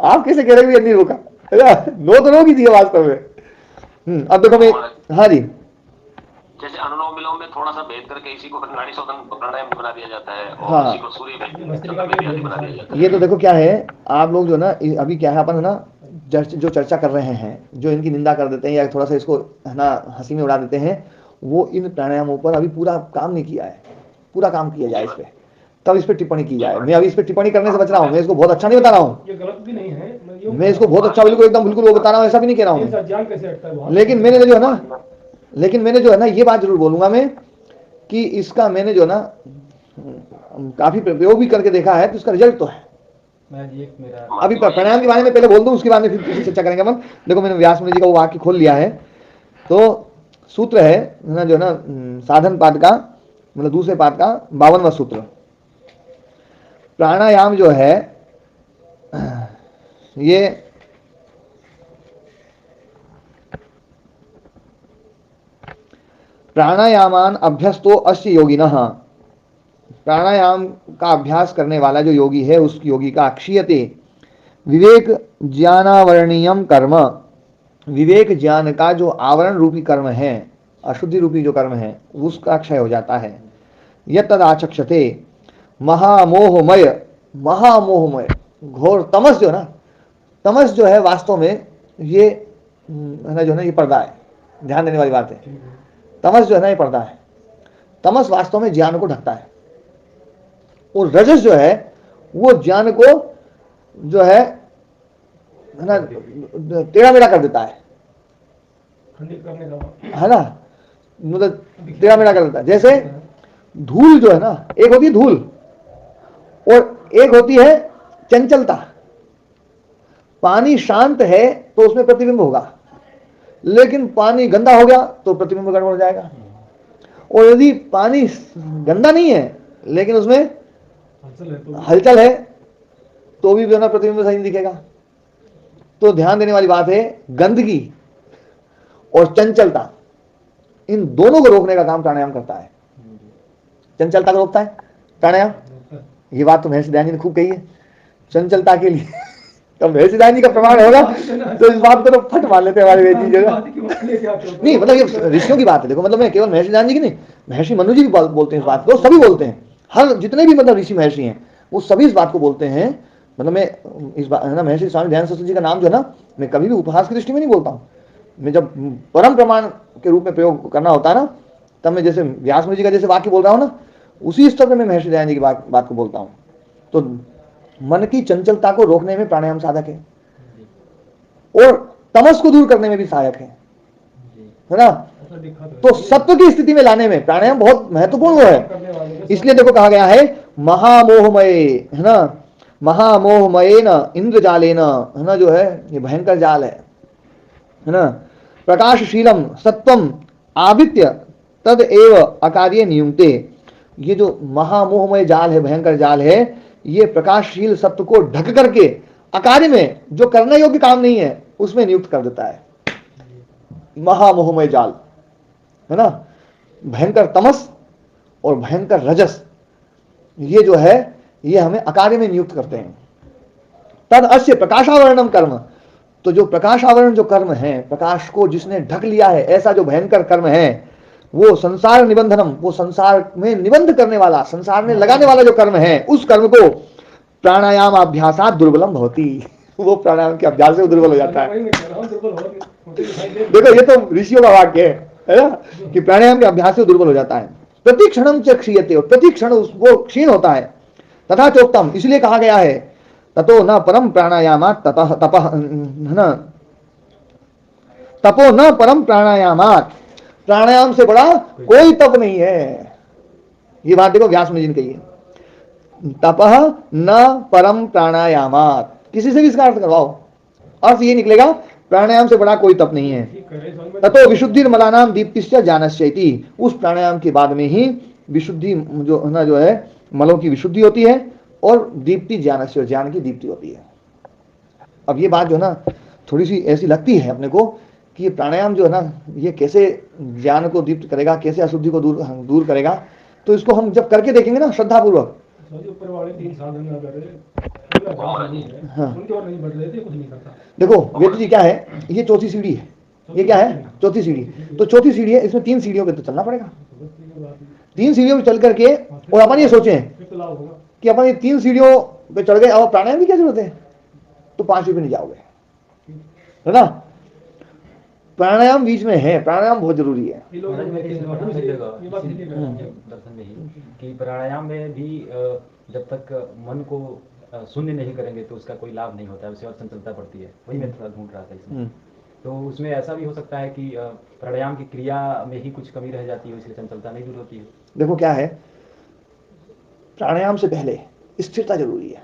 आप कैसे कह रहे हैं नहीं रोका? 9 तो रोक ही दिया वास्तव में। अब देखो मैं, हाँ जी, जैसे अनुलोम विलोम में थोड़ा सा भेद करके इसी को नाड़ी शोधन प्राणायाम बना दिया जाता है और हाँ, इसी को सूर्य भेद बना दिया जाता है। ये तो देखो क्या है, आप लोग जो ना अभी क्या है, अपन है ना जो चर्चा कर रहे हैं, जो इनकी निंदा कर देते हैं या थोड़ा सा इसको है ना हंसी में उड़ा देते हैं, वो इन प्राणायामों पर अभी पूरा काम नहीं किया है। पूरा काम किया जाए इस पे, तब इस पे टिप्पणी की जाए। मैं अभी इस पे टिप्पणी करने से बच रहा हूँ, मैं इसको बहुत अच्छा नहीं बता रहा हूँ, ये गलत भी नहीं है, मैं इसको बहुत अच्छा बिल्कुल एकदम बिल्कुल वो बता रहा हूँ, ऐसा भी नहीं कह रहा हूँ। जान कैसे रखता है? लेकिन मैंने जो है ना ये बात जरूर बोलूंगा मैं कि इसका मैंने जो ना काफी प्रयोग भी करके देखा है, तो इसका रिजल्ट तो है। अभी प्राणायाम के बारे में पहले बोल दूं, उसके बाद में फिर चर्चा करेंगे अपन। देखो मैंने व्यास मुनि जी का वो वाक्य खोल लिया है, तो सूत्र है ना जो ना साधन पाद का, मतलब दूसरे पाद का 52वां सूत्र। प्राणायाम जो है ये प्राणायामान अभ्यस्तो अस्य योगिनः, प्राणायाम का अभ्यास करने वाला जो योगी है उस योगी का क्षीयते विवेक ज्ञानावरणीयम कर्म, विवेक ज्ञान का जो आवरण रूपी कर्म है, अशुद्धि रूपी जो कर्म है, उसका क्षय हो जाता है। यतद आचक्षते महामोहमय, महामोहमय घोर तमस जो ना, तमस जो है वास्तव में ये है ना जो है ना ये पर्दा है, ध्यान देने वाली बात है। तमस जो है ना ये पर्दा है, तमस वास्तव में ज्ञान को ढकता है, और रजस जो है वो ज्ञान को जो है ना टेढ़ा मेढ़ा कर देता है, है ना, मतलब टेढ़ा मेढ़ा कर देता है। जैसे धूल जो है ना, एक होती है धूल और एक होती है चंचलता। पानी शांत है तो उसमें प्रतिबिंब होगा, लेकिन पानी गंदा हो गया तो प्रतिबिंब गड़बड़ हो जाएगा। और यदि पानी गंदा नहीं है लेकिन उसमें हलचल है तो भी जो ना प्रतिबिंब सही नहीं दिखेगा। तो ध्यान देने वाली बात है, गंदगी और चंचलता, इन दोनों को रोकने का काम प्राणायाम करता है। चंचलता को रोकता है प्राणायाम, ये बात तो महर्षि दयानंद जी ने खूब कही है। चंचलता के लिए तो महर्षि दयानंद जी का प्रमाण होगा तो इस बात को तो फट मार लेते हैं हमारे वेद जी जो नहीं, मतलब ये ऋषियों की बात है। देखो मतलब मैं केवल महर्षि दयानंद जी की नहीं, महर्षि मनु जी भी बोलते हैं इस बात को, सभी बोलते हैं, हर जितने भी मतलब ऋषि महर्षि हैं वो सभी इस बात को बोलते हैं। मतलब मैं इस बात है ना, महर्षि स्वामी दयानंद सरस्वती जी का नाम जो है ना, मैं कभी भी उपहास की दृष्टि में नहीं बोलता हूँ। मैं जब परम प्रमाण के रूप में प्रयोग करना होता है ना, तब मैं जैसे व्यास मुनि जी का जैसे वाक्य बोल रहा हूँ ना, उसी स्तर पर मैं महर्षि दयानंद जी की बात को बोलता हूँ। तो मन की चंचलता को रोकने में प्राणायाम साधक है और तमस को दूर करने में भी सहायक है। है ना। तो सत्व की स्थिति में लाने में प्राणायाम बहुत महत्वपूर्ण वो है। इसलिए देखो कहा गया है महामोहमय, है ना, महामोहमय न इंद्रजालेन, है ना, जो है ये भयंकर जाल है ना। प्रकाशशीलम सत्वम आवित्य तद एव अकार्य नियुक्ते, ये जो महामोहमय जाल है, भयंकर जाल है, ये प्रकाशशील सत्व को ढक करके अकार्य में, जो करने योग्य काम नहीं है, उसमें नियुक्त कर देता है। महामोहमय जाल, है ना, भयंकर तमस और भयंकर रजस, ये जो है ये हमें अकार्य में नियुक्त करते हैं। तद अस्य प्रकाशावरणम कर्म, तो जो प्रकाशावरण जो कर्म है, प्रकाश को जिसने ढक लिया है, ऐसा जो भयंकर कर्म है, वो संसार निबंधनम, वो संसार में निबंध करने वाला, संसार में लगाने वाला जो कर्म है, उस कर्म को प्राणायाम अभ्यासात दुर्बलम भवति, वो प्राणायाम के अभ्यास से दुर्बल हो जाता है। देखो ये तो ऋषियों का वाक्य है ना, कि प्राणायाम के अभ्यास से दुर्बल हो जाता है। प्रतिक्षणम च क्षीयते, और प्रतिक्षण वो क्षीण होता है। तथा चोक्तम, इसलिए कहा गया है ततो न परम प्राणायामात ततः तपः, है ना, तपो न परम प्राणायामात, प्राणायाम से बड़ा कोई तप नहीं है। ये बात देखो व्यास मुनि ने कही है, तपः न परम प्राणायामात, किसी से भी इसका अर्थ करवाओ, अर्थ ये निकलेगा प्राणायाम से बड़ा कोई तप नहीं है। ततो विशुद्धि मलानाम दीप्तिश्च ज्ञानस्यैति, उस प्राणायाम के बाद में ही विशुद्धि जो है ना, जो है मलों की विशुद्धि होती है, और दीप्ति ज्ञानस्य, और ज्ञान की दीप्ति होती है। अब ये बात जो है ना थोड़ी सी ऐसी लगती है अपने को कि ये प्राणायाम जो है ना, ये कैसे ज्ञान को दीप्त करेगा, कैसे अशुद्धि को दूर करेगा। तो इसको हम जब करके देखेंगे ना श्रद्धापूर्वक, ऊपर वाले 3 साधन ना करे, हाँ, उनके और नहीं बढ़ रहे थे, कुछ नहीं करता। देखो वेद जी क्या है, ये चौथी सीढ़ी है, ये क्या है, चौथी सीढ़ी। तो चौथी सीढ़ी है, इसमें 3 सीढ़ियों पे तो चलना पड़ेगा। 3 सीढ़ियों पे चल करके, और अपन ये सोचें कि अपन ये 3 सीढ़ियों पे चढ़ गए, और प्राणायाम की क्या जरूरत है, तो 5 पे नहीं जाओगे, है ना। प्राणायाम बीच में है, प्राणायाम बहुत जरूरी है। दर्शन में ही कि प्राणायाम में भी जब तक मन को शून्य नहीं करेंगे तो उसका कोई लाभ नहीं होता है, उसे और चंचलता बढ़ती है। वही मैं थोड़ा ढूंढ रहा था इसमें। तो उसमें ऐसा भी हो सकता है कि प्राणायाम की क्रिया में ही कुछ कमी रह जाती है, इसलिए चंचलता नहीं दूर होती है। देखो क्या है, प्राणायाम से पहले स्थिरता जरूरी है।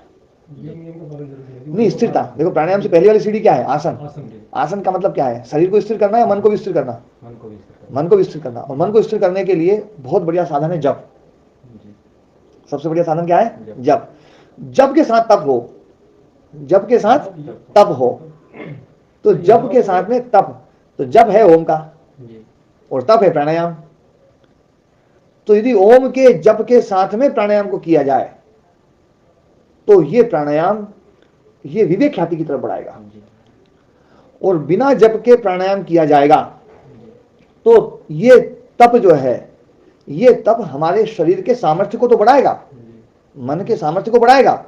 नहीं, स्थिरता, देखो प्राणायाम से पहले वाली सीढ़ी क्या है, आसन। आसन का मतलब क्या है, शरीर को स्थिर करना या मन को भी स्थिर करना, मन को भी स्थिर करना। और मन को स्थिर करने के लिए बहुत बढ़िया साधन है जप। सबसे बढ़िया साधन क्या है, जप। जप के साथ तप हो, जप के साथ तप हो। तो जप के साथ में तप, तो जप है ओम का और तप है प्राणायाम। तो यदि ओम के जप के साथ में प्राणायाम को किया जाए तो ये प्राणायाम ये विवेक ख्याति की तरफ बढ़ाएगा। और बिना जप के प्राणायाम किया जाएगा तो ये तप जो है, ये तप हमारे शरीर के सामर्थ्य को तो बढ़ाएगा, मन के सामर्थ्य को बढ़ाएगा,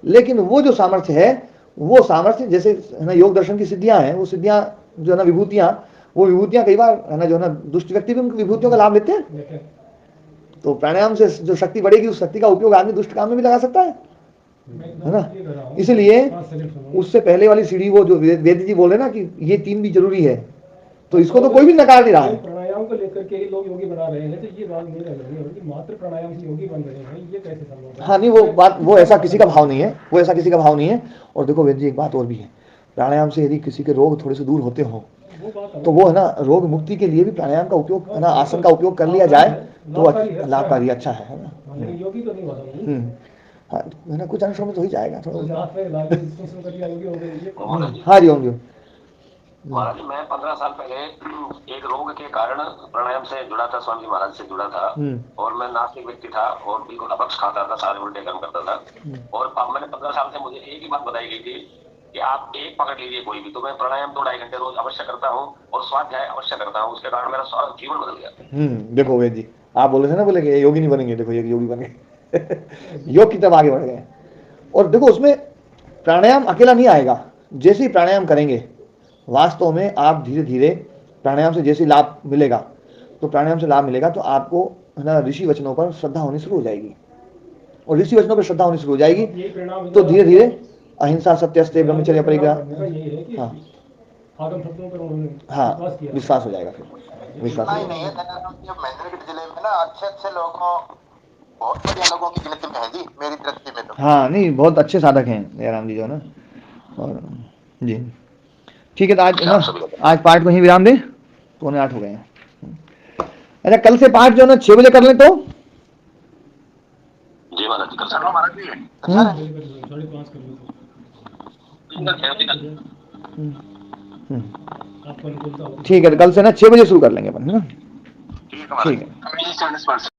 लेकिन वो जो सामर्थ्य है, वो सामर्थ्य जैसे है ना योग दर्शन की सिद्धियां हैं, वो सिद्धियां जो है ना विभूतियां, वो विभूतियां कई बार है ना जो है ना दुष्ट व्यक्ति भी उन विभूतियों का लाभ लेते हैं। तो प्राणायाम से जो शक्ति बढ़ेगी, उस शक्ति का उपयोग आदमी दुष्ट काम में भी लगा सकता है ना। इसलिए उससे पहले वाली सीढ़ी वो जो वेद जी बोल रहे ना कि ये 3 भी जरूरी है, तो इसको तो कोई भी नकार नहीं रहा है। प्राणायाम को लेकर के लोग योगी बना रहे हैं, तो ये बात नहीं लग रही है कि मात्र प्राणायाम से योगी बन रहे हैं, ये कैसे संभव है? हाँ नहीं, वो बात, वो ऐसा किसी का भाव नहीं है, वो ऐसा किसी का भाव नहीं है। और देखो वेद जी एक बात और भी है, प्राणायाम से यदि किसी के रोग थोड़े से दूर होते हो तो वो है ना रोग मुक्ति के लिए भी प्राणायाम का उपयोग है ना, आसन का उपयोग कर लिया जाए तो लाभकारी अच्छा है ना। योगी तो नहीं होता, हाँ है ना, कुछ अंशों में तो ही जाएगा थोड़ा। हाँ जी होंगे महाराज जी, मैं 15 साल पहले एक रोग के कारण प्राणायाम से जुड़ा था, स्वामी जी महाराज से जुड़ा था। और मैं नास्तिक व्यक्ति था और बिल्कुल अपक्ष खाता था, सारे उल्टे काम करता था। और मैंने 15 साल से मुझे एक ही बात बताई गई थी कि आप एक पकड़ लीजिए कोई भी, तो मैं प्राणायाम 2-2.5 घंटे रोज अवश्य करता हूँ और स्वाध्याय अवश्य करता हूँ। उसके कारण मेरा सारा जीवन बदल गया। देखो वेद जी, आप बोले थे ना, बोले कि योगी नहीं बनेंगे, देखो ये योगी बन गए योग की तरफ आगे बढ़ गए। और देखो उसमें प्राणायाम अकेला नहीं आएगा, जैसे ही प्राणायाम करेंगे वास्तव में आप धीरे धीरे प्राणायाम से जैसे लाभ मिलेगा, तो प्राणायाम से लाभ मिलेगा तो आपको है ना ऋषि वचनों पर श्रद्धा होनी शुरू हो जाएगी। और ऋषि वचनों पर श्रद्धा होनी शुरू हो जाएगी तो धीरे धीरे अहिंसा, सत्यस्ते, ब्रह्मचर्य, परिग्रह, हाँ विश्वास हो जाएगा फिर। विश्वास नहीं नहीं है महेंद्रगढ़ जिले में ना अच्छे लोगों, बहुत बढ़िया लोगों की गिनती में है जी, मेरी दृष्टि में तो। हाँ नहीं, बहुत अच्छे साधक हैं दयाराम जी जो ना। और जी ठीक है, तो आज ना आज पाठ को ही विराम दें, 7:45 हो गए हैं। अच्छा, कल से पाठ जो ना 6 बजे कर लें तो जी महाराज जी, कल से महाराज जी 5:30 कर लो आपको अनुकूलता हो। ठीक है, तो कल से ना 6 बजे शुरू कर लेंगे अपन, है ना? ठीक है।